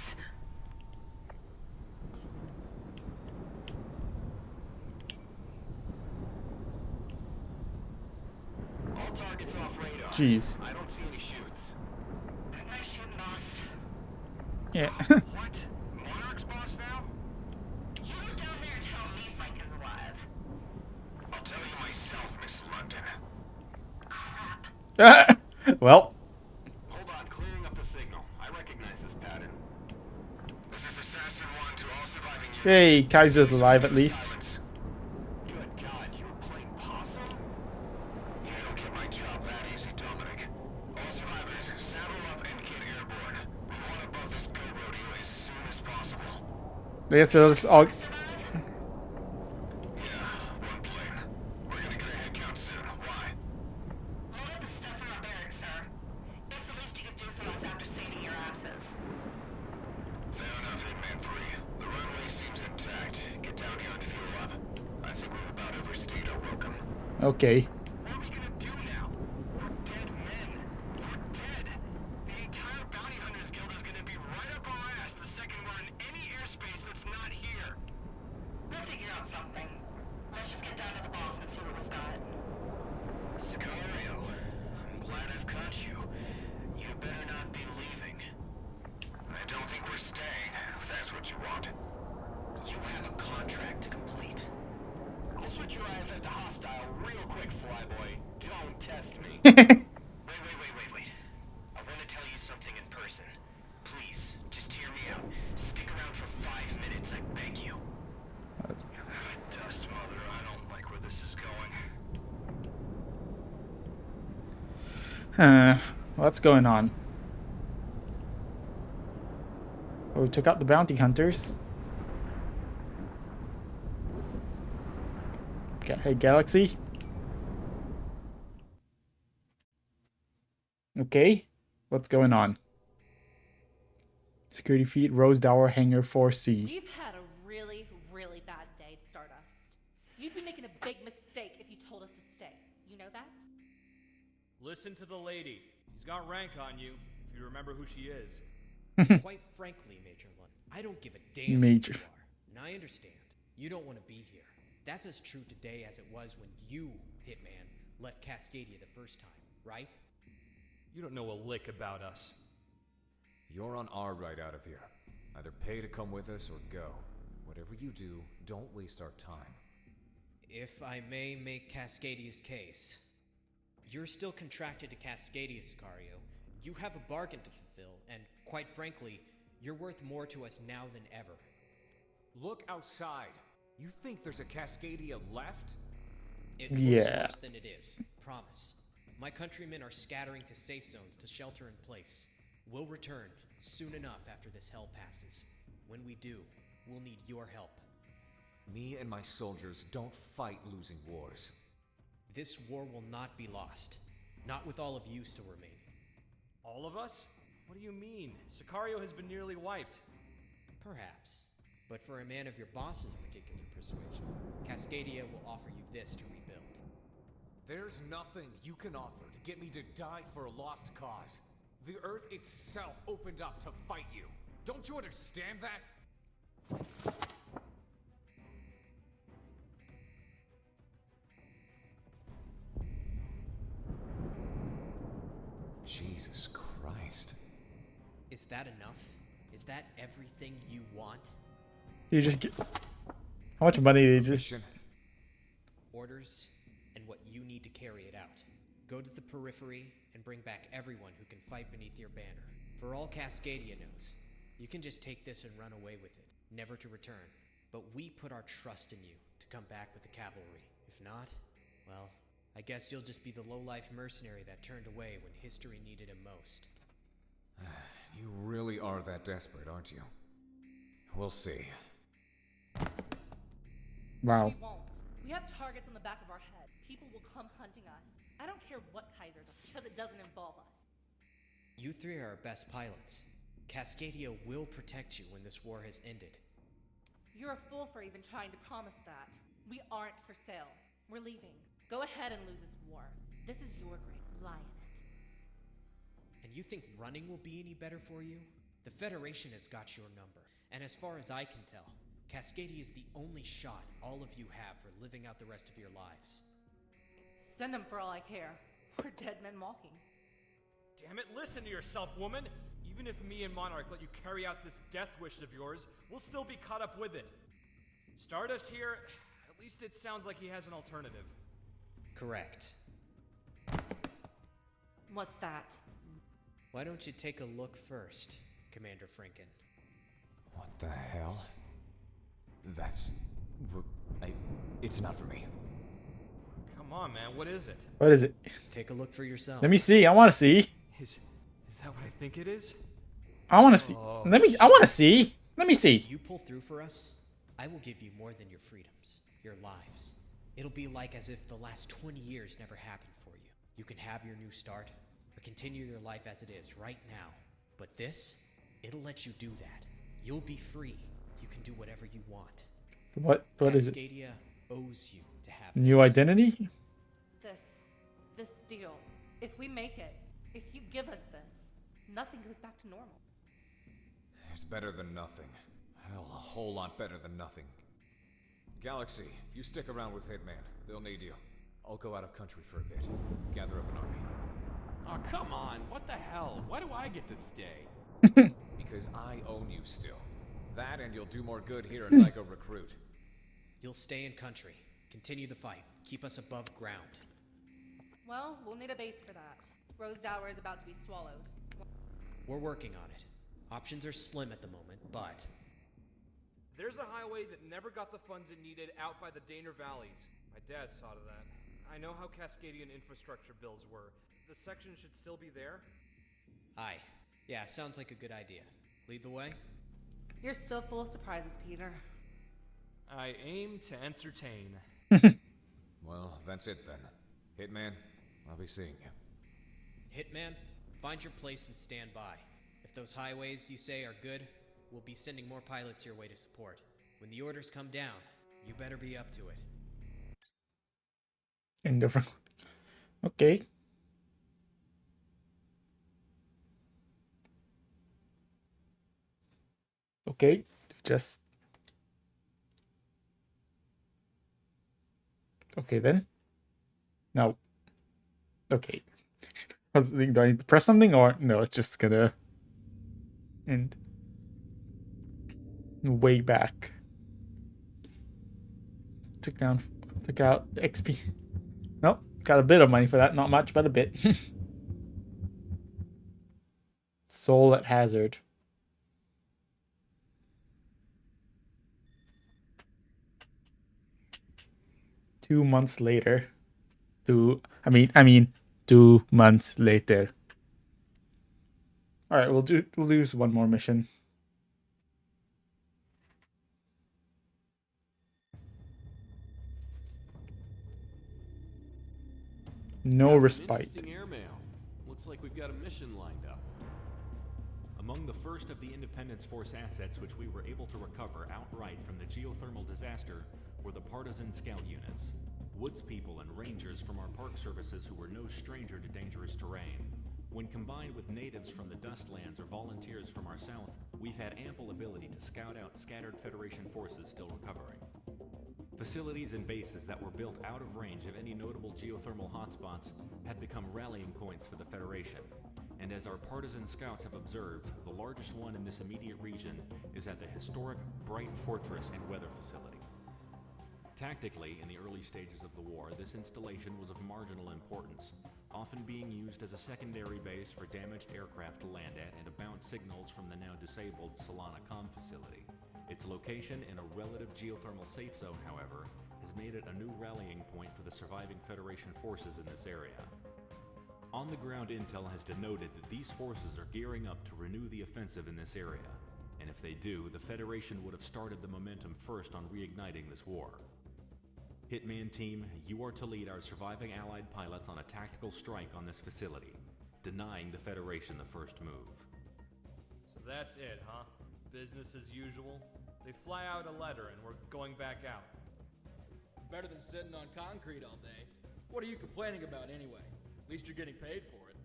All targets off radar.
Jeez.
I don't see any shoots.
Nice shooting, boss.
Yeah.
What? Monarch's boss now?
You go down there and tell me Viking's alive.
I'll tell you myself, Miss London.
Crap.
Well,
Hold on, clearing up the signal. I recognize this pattern. This is Assassin 1 to all surviving units.
hey, Kaiser's alive at least.
Good God, you were playing possum? You don't get my job that easy, Dominic. All survivors, saddle up and get airborne. We want above this go rodeo as soon as possible.
I guess we'll just all.
Yeah, one plane. We're gonna get a head count soon. Why?
Load up the stuff from our barracks, sir. It's the least you could do for us after saving your asses.
Fair enough, Hitman 3. The runway seems intact. Get down here and fuel up. I think we've about overstayed our welcome.
Okay.
What are we gonna do now? We're dead men. We're dead. The entire Bounty Hunters Guild is gonna be right up our ass the second we're in any airspace that's not here.
We'll figure out something. Let's just get down to the boss and see what we've got.
Sicario, I'm glad I've caught you. You better not be leaving. I don't think we're staying, if that's what you want. You have a contract to complete. I'll switch your IFS to hostile real quick, flyboy. Don't test me. Wait. I want to tell you something in person. Please, just hear me out. Stick around for 5 minutes, I beg you. Dust Mother, I don't like where this is going.
What's going on? Oh, we took out the bounty hunters. Okay, hey, Galaxy. Okay, what's going on? Security feed, Rose Dower, Hangar 4C.
We've had a really, really bad day, Stardust. You'd be making a big mistake if you told us to stay. You know that?
Listen to the lady. He's got rank on you, if you remember who she is.
Quite frankly, Major Lund, I don't give a damn
Major.
who you are. And I understand. You don't want to be here. That's as true today as it was when you, Hitman, left Cascadia the first time, right?
You don't know a lick about us.
You're on our right out of here. Either pay to come with us or go. Whatever you do, don't waste our time.
If I may make Cascadia's case. You're still contracted to Cascadia, Sicario. You have a bargain to fulfill, and quite frankly, you're worth more to us now than ever.
Look outside. You think there's a Cascadia left?
It looks
Yeah.
worse than it is, promise. My countrymen are scattering to safe zones to shelter in place. We'll return soon enough after this hell passes. When we do, we'll need your help.
Me and my soldiers don't fight losing wars.
This war will not be lost. Not with all of you still remaining.
All of us? What do you mean? Sicario has been nearly wiped.
Perhaps. But for a man of your boss's particular persuasion, Cascadia will offer you this to rebuild.
There's nothing you can offer to get me to die for a lost cause. The Earth itself opened up to fight you. Don't you understand that? Jesus Christ.
Is that enough? Is that everything you want?
You just get. How much money did you just.
Christian,
Orders, and what you need to carry it out. Go to the periphery and bring back everyone who can fight beneath your banner. For all Cascadia knows, you can just take this and run away with it, never to return. But we put our trust in you to come back with the cavalry. If not, well, I guess you'll just be the low-life mercenary that turned away when history needed him most.
you really are that desperate, aren't you? We'll see.
Wow.
We won't. We have targets on the back of our head. People will come hunting us. I don't care what Kaiser does, because it doesn't involve us.
You three are our best pilots. Cascadia will protect you when this war has ended.
You're a fool for even trying to promise that. We aren't for sale. We're leaving. Go ahead and lose this war. This is your grave. Lie in it.
And you think running will be any better for you? The Federation has got your number. And as far as I can tell, Cascadia is the only shot all of you have for living out the rest of your lives.
Send them for all I care. We're dead men walking.
Damn it, listen to yourself, woman! Even if me and Monarch let you carry out this death wish of yours, we'll still be caught up with it. Stardust here, at least it sounds like he has an alternative.
Correct.
What's that?
Why don't you take a look first, Commander Franken?
What the hell? It's not for me.
Come on, man, what is it?
What is it?
Take a look for yourself.
Let me see. I want to see.
Is that what I think it is?
I want to see.
Oh,
I want to see. Let me see.
If you pull through for us, I will give you more than your freedoms, your lives. It'll be like as if the last 20 years never happened for you. You can have your new start, or continue your life as it is right now. But this, it'll let you do that. You'll be free. You can do whatever you want.
What is it?
Cascadia owes you to have
New
this.
identity?
This deal. If we make it, if you give us this, nothing goes back to normal.
It's better than nothing. Hell, a whole lot better than nothing. Galaxy, you stick around with Hitman. They'll need you. I'll go out of country for a bit. Gather up an army.
Oh, come on. What the hell? Why do I get to stay?
Because I own you still. That and you'll do more good here as I go recruit.
You'll stay in country. Continue the fight. Keep us above ground.
Well, we'll need a base for that. Rosedower is about to be swallowed.
We're working on it. Options are slim at the moment, but...
There's a highway that never got the funds it needed out by the Daner Valleys. My dad saw to that. I know how Cascadian infrastructure bills were. The section should still be there?
Aye. Yeah, sounds like a good idea. Lead the way?
You're still full of surprises, Peter.
I aim to entertain.
Well, that's it then. Hitman, I'll be seeing you.
Hitman, find your place and stand by. If those highways you say are good, we'll be sending more pilots your way to support. When the orders come down, you better be up to it.
End of. Okay. Okay. Just. Okay then. No. Okay. I was thinking, do I need to press something or no? It's just gonna end. Way back. Took out XP. Nope, got a bit of money for that. Not much, but a bit. Soul at hazard. Two months later. 2 months later. All right, we'll do one more mission. No respite.
Interesting airmail. Looks like we've got a mission lined up.
Among the first of the Independence Force assets which we were able to recover outright from the geothermal disaster were the partisan scout units. Woods people and rangers from our park services who were no stranger to dangerous terrain. When combined with natives from the Dustlands or volunteers from our south, we've had ample ability to scout out scattered Federation forces still recovering. Facilities and bases that were built out of range of any notable geothermal hotspots had become rallying points for the Federation. And as our partisan scouts have observed, the largest one in this immediate region is at the historic Bright Fortress and Weather Facility. Tactically, in the early stages of the war, this installation was of marginal importance, often being used as a secondary base for damaged aircraft to land at and to bounce signals from the now disabled Solana Com facility. Its location in a relative geothermal safe zone, however, has made it a new rallying point for the surviving Federation forces in this area. On-the-ground intel has denoted that these forces are gearing up to renew the offensive in this area, and if they do, the Federation would have started the momentum first on reigniting this war. Hitman Team, you are to lead our surviving Allied pilots on a tactical strike on this facility, denying the Federation the first move.
So that's it, huh? Business as usual? They fly out a letter and we're going back out.
Better than sitting on concrete all day. What are you complaining about anyway? At least you're getting paid for it.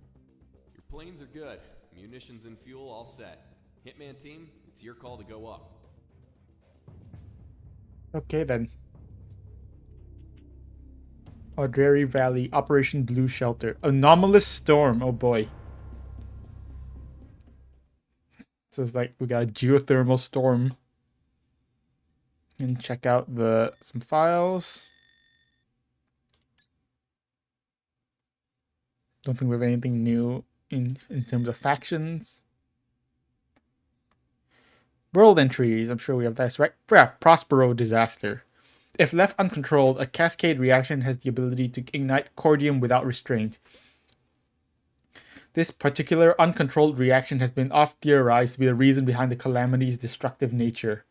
Your planes are good. Munitions and fuel all set. Hitman team, it's your call to go up.
Okay then. Audrey Valley, Operation Blue Shelter. Anomalous storm, oh boy. So it's like we got a geothermal storm. And check out some files. Don't think we have anything new in terms of factions. World entries, I'm sure we have this, right? Yeah, Prospero disaster. If left uncontrolled, a cascade reaction has the ability to ignite cordium without restraint. This particular uncontrolled reaction has been oft theorized to be the reason behind the calamity's destructive nature,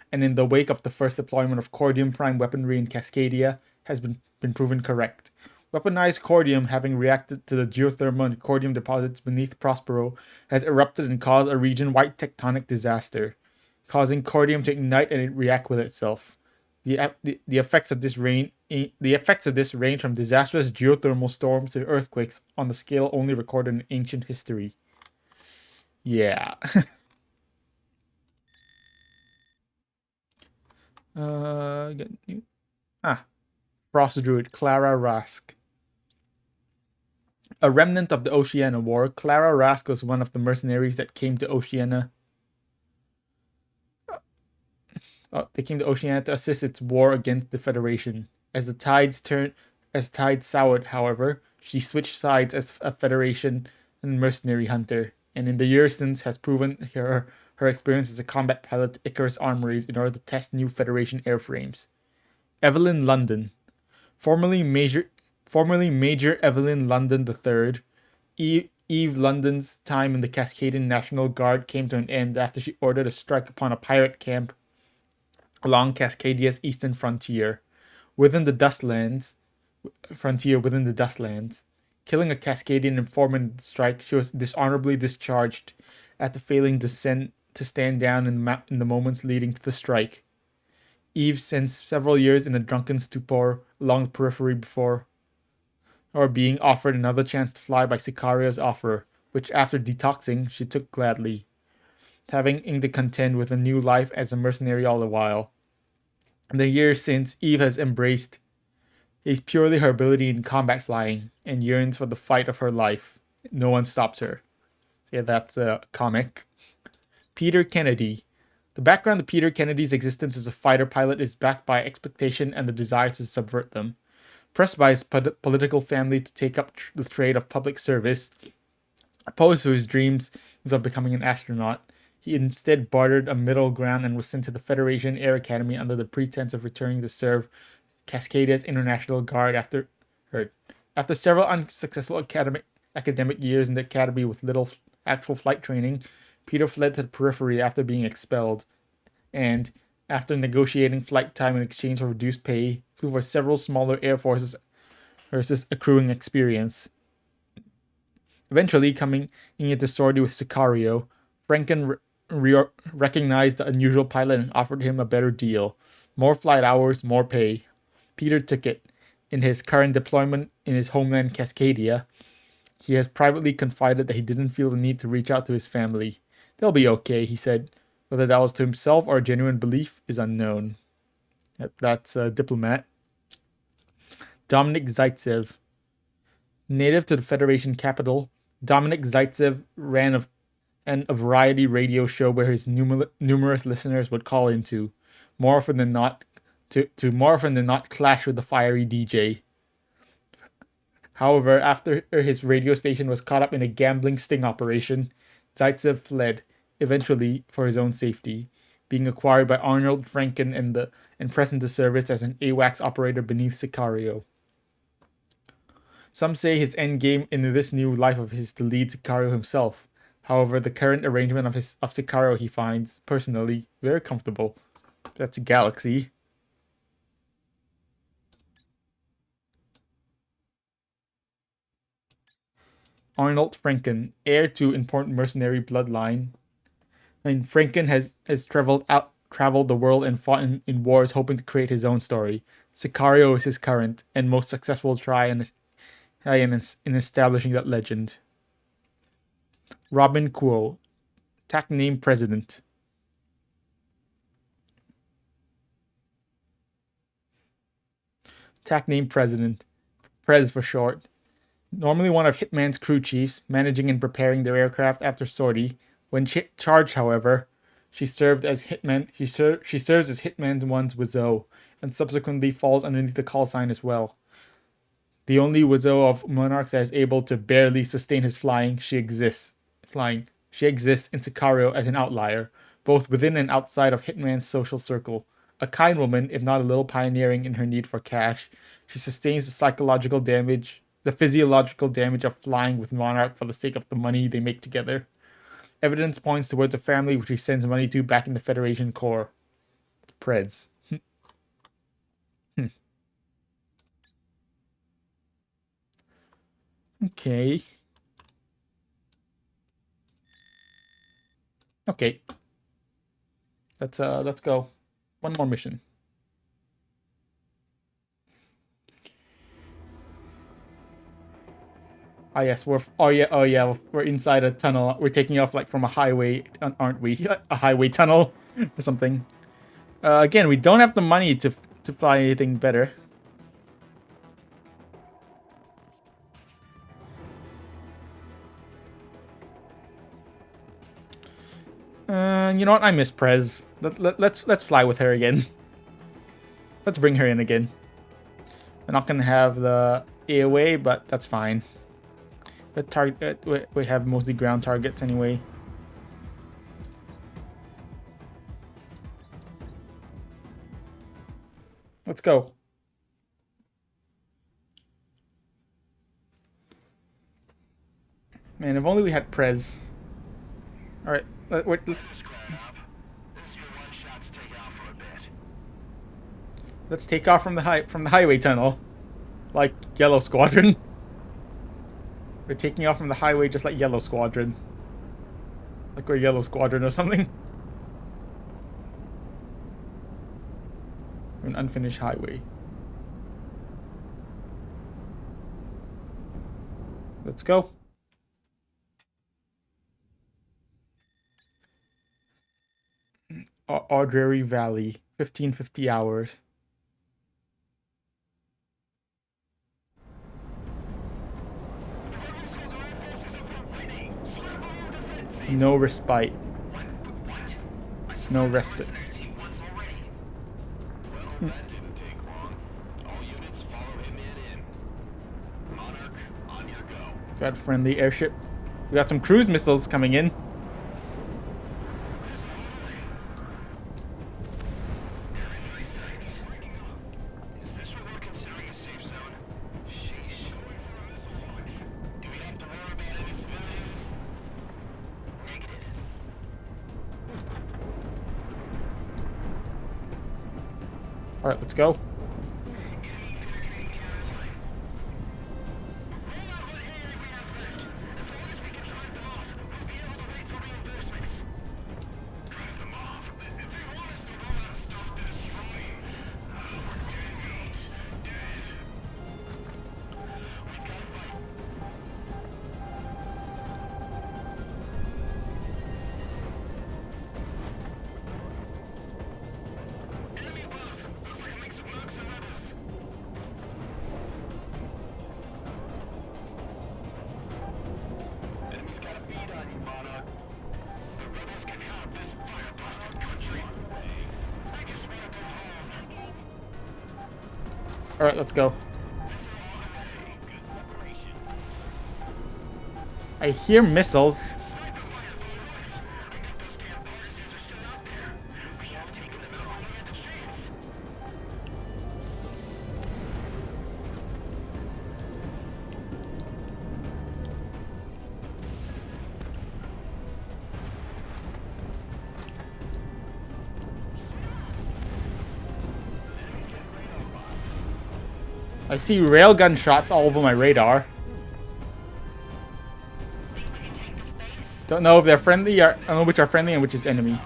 and in the wake of the first deployment of cordium prime weaponry in Cascadia has been proven correct. Weaponized cordium, having reacted to the geothermal and cordium deposits beneath Prospero, has erupted and caused a region-wide tectonic disaster, causing cordium to ignite and react with itself. The effects of this range from disastrous geothermal storms to earthquakes on the scale only recorded in ancient history. Yeah. Frost Druid Clara Rask. A remnant of the Oceania War, Clara Rask was one of the mercenaries that came to Oceania. They came to Oceania to assist its war against the Federation. As tides soured, however, she switched sides as a Federation and mercenary hunter, and in the years since has proven her experience as a combat pilot to Icarus Armories in order to test new Federation airframes. Evelyn London, formerly Major Evelyn London III, Eve London's time in the Cascadian National Guard came to an end after she ordered a strike upon a pirate camp along Cascadia's eastern frontier within the Dustlands, killing a Cascadian informant in the strike. She was dishonorably discharged after failing to stand down in the moments leading to the strike. Eve spent several years in a drunken stupor along the periphery before being offered another chance to fly by Sicario's offer, which after detoxing she took gladly, having to contend with a new life as a mercenary all the while. In the years since, Eve has embraced purely her ability in combat flying and yearns for the fight of her life. No one stops her. Yeah, that's a comic. Peter Kennedy. The background of Peter Kennedy's existence as a fighter pilot is backed by expectation and the desire to subvert them. Pressed by his political family to take up the trade of public service, opposed to his dreams of becoming an astronaut, he instead bartered a middle ground and was sent to the Federation Air Academy under the pretense of returning to serve Cascadia's International Guard after several unsuccessful academic years in the academy with little actual flight training. Peter fled to the periphery after being expelled, and after negotiating flight time in exchange for reduced pay, flew for several smaller air forces versus accruing experience. Eventually, coming into sortie with Sicario, Franken recognized the unusual pilot and offered him a better deal. More flight hours, more pay. Peter took it. In his current deployment in his homeland Cascadia, he has privately confided that he didn't feel the need to reach out to his family. They'll be okay, he said. Whether that was to himself or a genuine belief is unknown. That's a diplomat. Dominic Zaitsev. Native to the Federation capital, Dominic Zaitsev ran a variety radio show where his numerous listeners would call into, more often than not clash with the fiery DJ. However, after his radio station was caught up in a gambling sting operation, Zaitsev fled, eventually for his own safety, being acquired by Arnold Franken and pressed into service as an AWACS operator beneath Sicario. Some say his endgame in this new life of his to lead Sicario himself. However, the current arrangement of Sicario he finds, personally, very comfortable. That's a Galaxy. Arnold Franken, heir to important mercenary bloodline. And Franken has traveled the world and fought in wars hoping to create his own story. Sicario is his current and most successful try in establishing that legend. Robin Kuo, tag name President. Tag name President. Prez for short. Normally one of Hitman's crew chiefs, managing and preparing their aircraft after sortie. When charged, however, she served as Hitman. She serves as Hitman 1's Wizzo, and subsequently falls underneath the call sign as well. The only Wizzo of Monarchs that is able to barely sustain his flying, she exists in Sicario as an outlier, both within and outside of Hitman's social circle. A kind woman, if not a little pioneering in her need for cash, she sustains the physiological damage of flying with Monarch for the sake of the money they make together. Evidence points towards a family which he sends money to back in the Federation core. Preds. Okay. Okay. Let's go. One more mission. Ah yes, we're inside a tunnel. We're taking off like from a highway, aren't we? A highway tunnel or something. Again, we don't have the money to fly anything better. You know what? I miss Prez. Let's fly with her again. Let's bring her in again. We're not gonna have the AOA, but that's fine. We have mostly ground targets anyway. Let's go. Man, if only we had Prez. All right, let's. Let's take off from the highway tunnel, like Yellow Squadron. We're taking off from the highway just like Yellow Squadron, like we're Yellow Squadron or something. An unfinished highway. Let's go. Audrey Valley, 1550 hours. No respite. No respite. Got a friendly airship. We got some cruise missiles coming in. Alright, let's go. Alright, let's go. I hear missiles. I see railgun shots all over my radar. Don't know if they're friendly or I don't know which are friendly and which is enemy.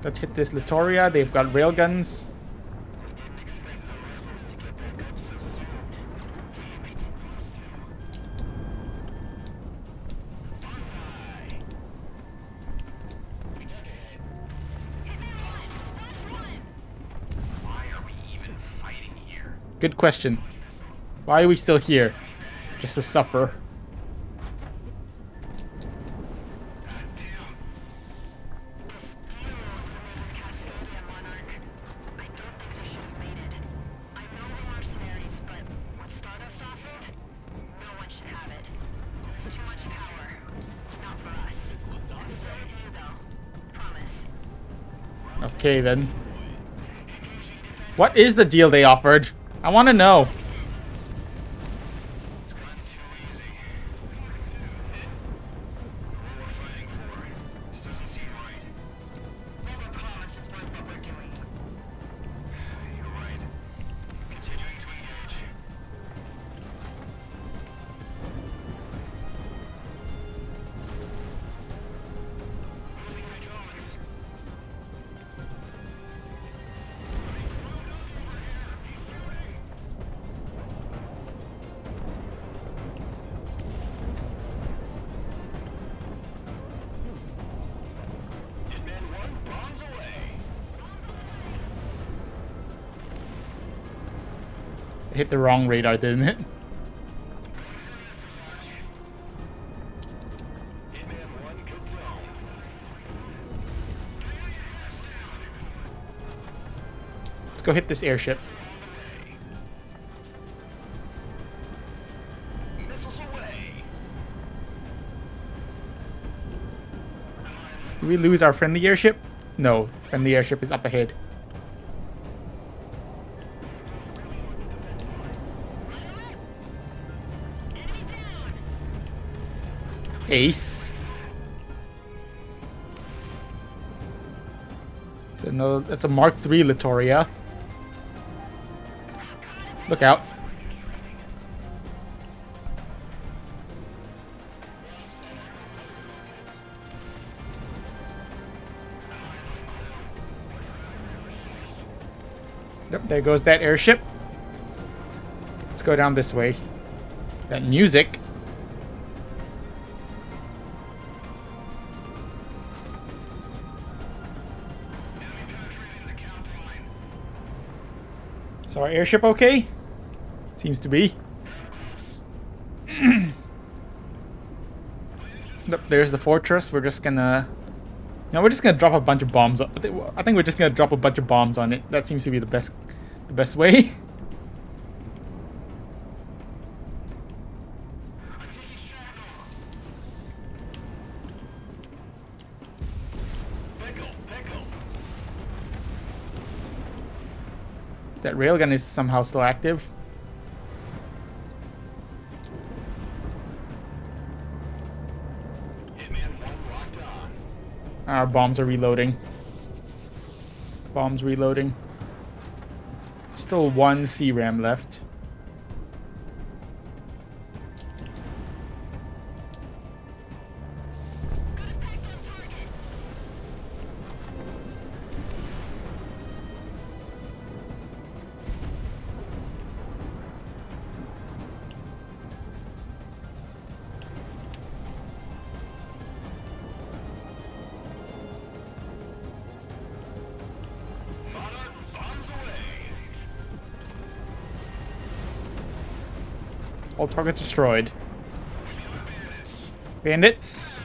Let's hit this Litoria. They've got railguns.
Why are we even fighting here?
Good question. Why are we still here? Just to suffer. Okay then. What is the deal they offered? I want to know. It hit the wrong radar, didn't it? Let's go hit this airship. Did we lose our friendly airship? No, friendly airship is up ahead. Ace. That's a Mark III Litoria. Look out. Yep, there goes that airship. Let's go down this way. That music. Is our airship okay? Seems to be. Yep, there's the fortress. We're just gonna... No, we're just gonna drop a bunch of bombs. I think we're just gonna drop a bunch of bombs on it. That seems to be the best way. That railgun is somehow still active. Our bombs are reloading. Bombs reloading. Still one CRAM left. All targets destroyed. Bandits.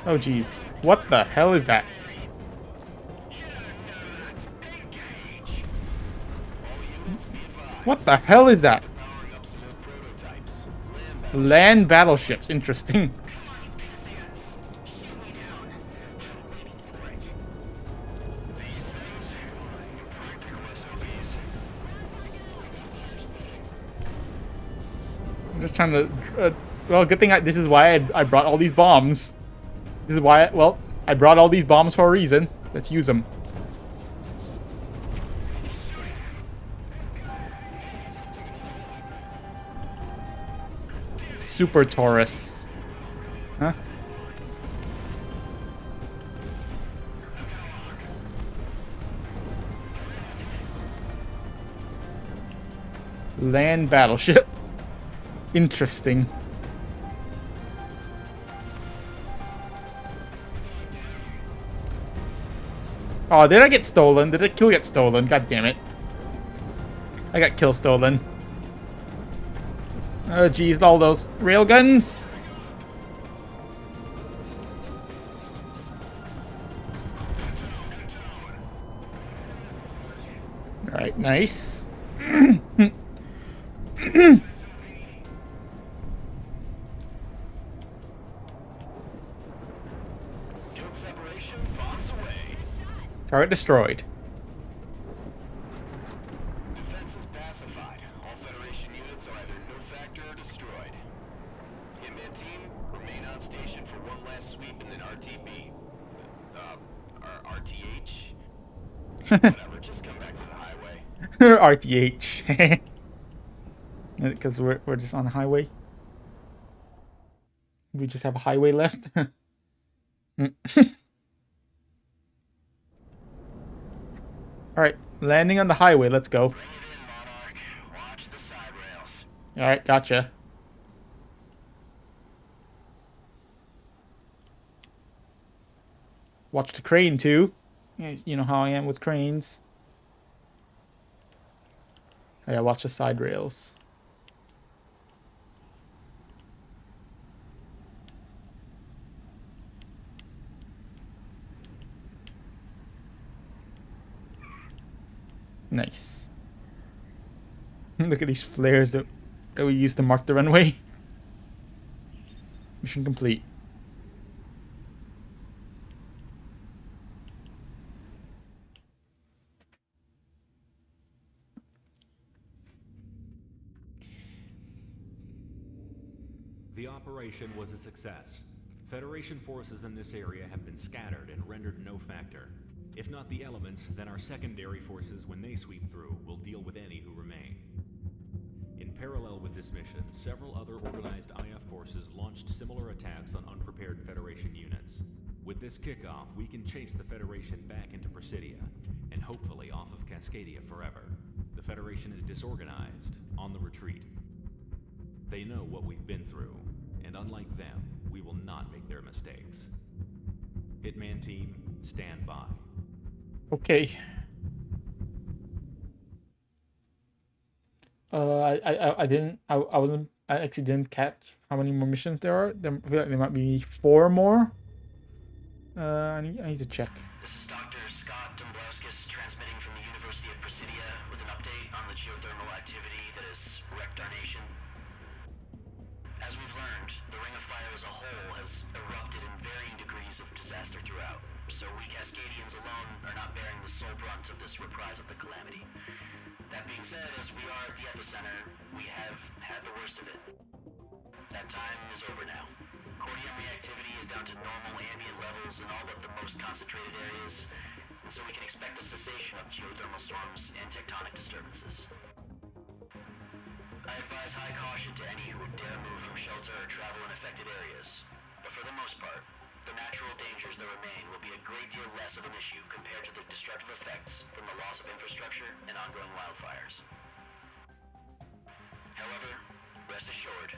Oh geez. What the hell is that? What the hell is that? Land battleships. Interesting. I'm just trying to... well, good thing this is why I brought all these bombs. This is why... well, I brought all these bombs for a reason. Let's use them. Super Taurus. Huh? Land battleship. Interesting. Oh, did I get stolen? Did the kill get stolen? God damn it. I got kill stolen. Oh jeez, all those railguns. Alright, nice.
Guild separation, bombs away.
Target destroyed.
Defense is pacified. All Federation units are either no factor or destroyed. Hitman team, remain on station for one last sweep and then RTB. RTH? Whatever, just come back to the highway.
RTH. Because we're just on a highway. We just have a highway left. Alright, landing on the highway, let's go.
Bring it in, Monarch. Watch the side rails.
Alright, gotcha. Watch the crane too. Yeah, you know how I am with cranes. Oh, yeah, watch the side rails. Nice. Look at these flares that we used to mark the runway. Mission complete.
The operation was a success. Federation forces in this area have been scattered and rendered no factor. If not the elements, then our secondary forces, when they sweep through, will deal with any who remain. In parallel with this mission, several other organized IF forces launched similar attacks on unprepared Federation units. With this kickoff, we can chase the Federation back into Presidia, and hopefully off of Cascadia forever. The Federation is disorganized, on the retreat. They know what we've been through, and unlike them, we will not make their mistakes. Hitman team, stand by.
Okay. I actually didn't catch how many more missions there are. I feel like there might be 4 more. I need to check.
This is Dr. Scott Dombrowskis transmitting from the University of Presidia with an update on the geothermal activity that has wrecked our nation. As we've learned, the Ring of Fire as a whole has erupted in varying degrees of disaster throughout, so we Cascadians alone are not bearing the sole brunt of this reprise of the calamity. That being said, as we are at the epicenter, we have had the worst of it. That time is over now. Cordium reactivity is down to normal ambient levels in all but the most concentrated areas, and so we can expect the cessation of geothermal storms and tectonic disturbances. I advise high caution to any who would dare move from shelter or travel in affected areas, but for the most part, the natural dangers that remain will be a great deal less of an issue compared to the destructive effects from the loss of infrastructure and ongoing wildfires. However, rest assured,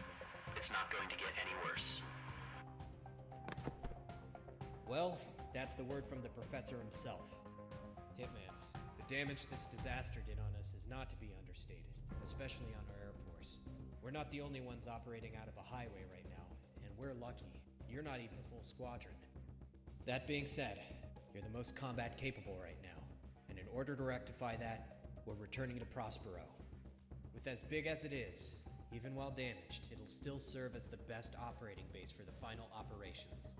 it's not going to get any worse.
Well, that's the word from the professor himself. Hitman, the damage this disaster did on us is not to be understated, especially on our Air Force. We're not the only ones operating out of a highway right now, and we're lucky. You're not even a full squadron. That being said, you're the most combat capable right now, and in order to rectify that, we're returning to Prospero. With as big as it is, even while damaged, it'll still serve as the best operating base for the final operations.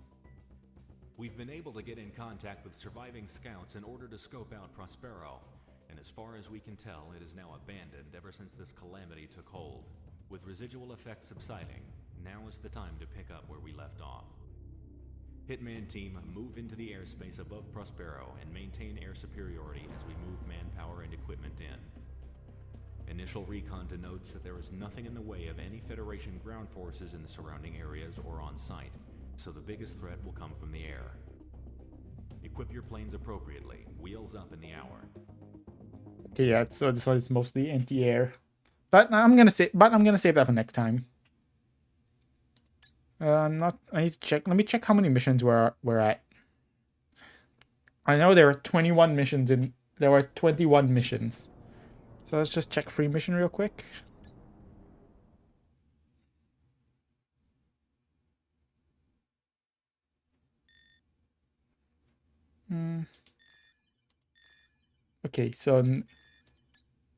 We've been able to get in contact with surviving scouts in order to scope out Prospero, and as far as we can tell, it is now abandoned ever since this calamity took hold. With residual effects subsiding, now is the time to pick up where we left off. Hitman team, move into the airspace above Prospero and maintain air superiority as we move manpower and equipment in. Initial recon denotes that there is nothing in the way of any Federation ground forces in the surrounding areas or on site, so the biggest threat will come from the air. Equip your planes appropriately, wheels up in the hour.
Okay, yeah, so this one is mostly anti-air. But I'm gonna save that for next time. I'm not. I need to check. Let me check how many missions we're at. I know there are 21 missions in. There were 21 missions. So let's just check free mission real quick. Okay, so.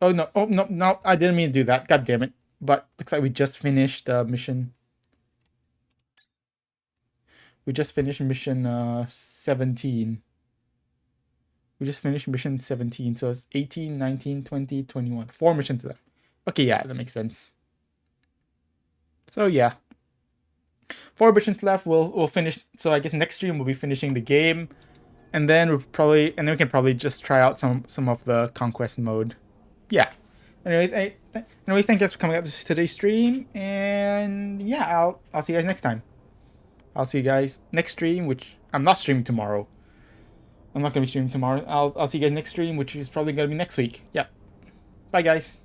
Oh no! Oh no! No! I didn't mean to do that. God damn it! But looks like we just finished mission. We just finished mission 17. We just finished mission 17, so it's 18, 19, 20, 21. 4 missions left. Okay, yeah, that makes sense. So yeah. 4 missions left. We'll finish. So I guess next stream we'll be finishing the game. And then we can probably just try out some of the conquest mode. Yeah. Anyways, thank you guys for coming out to today's stream, and yeah, I'll see you guys next time. I'll see you guys next stream, which I'm not streaming tomorrow. I'm not gonna be streaming tomorrow. I'll see you guys next stream, which is probably gonna be next week. Yep. Bye, guys.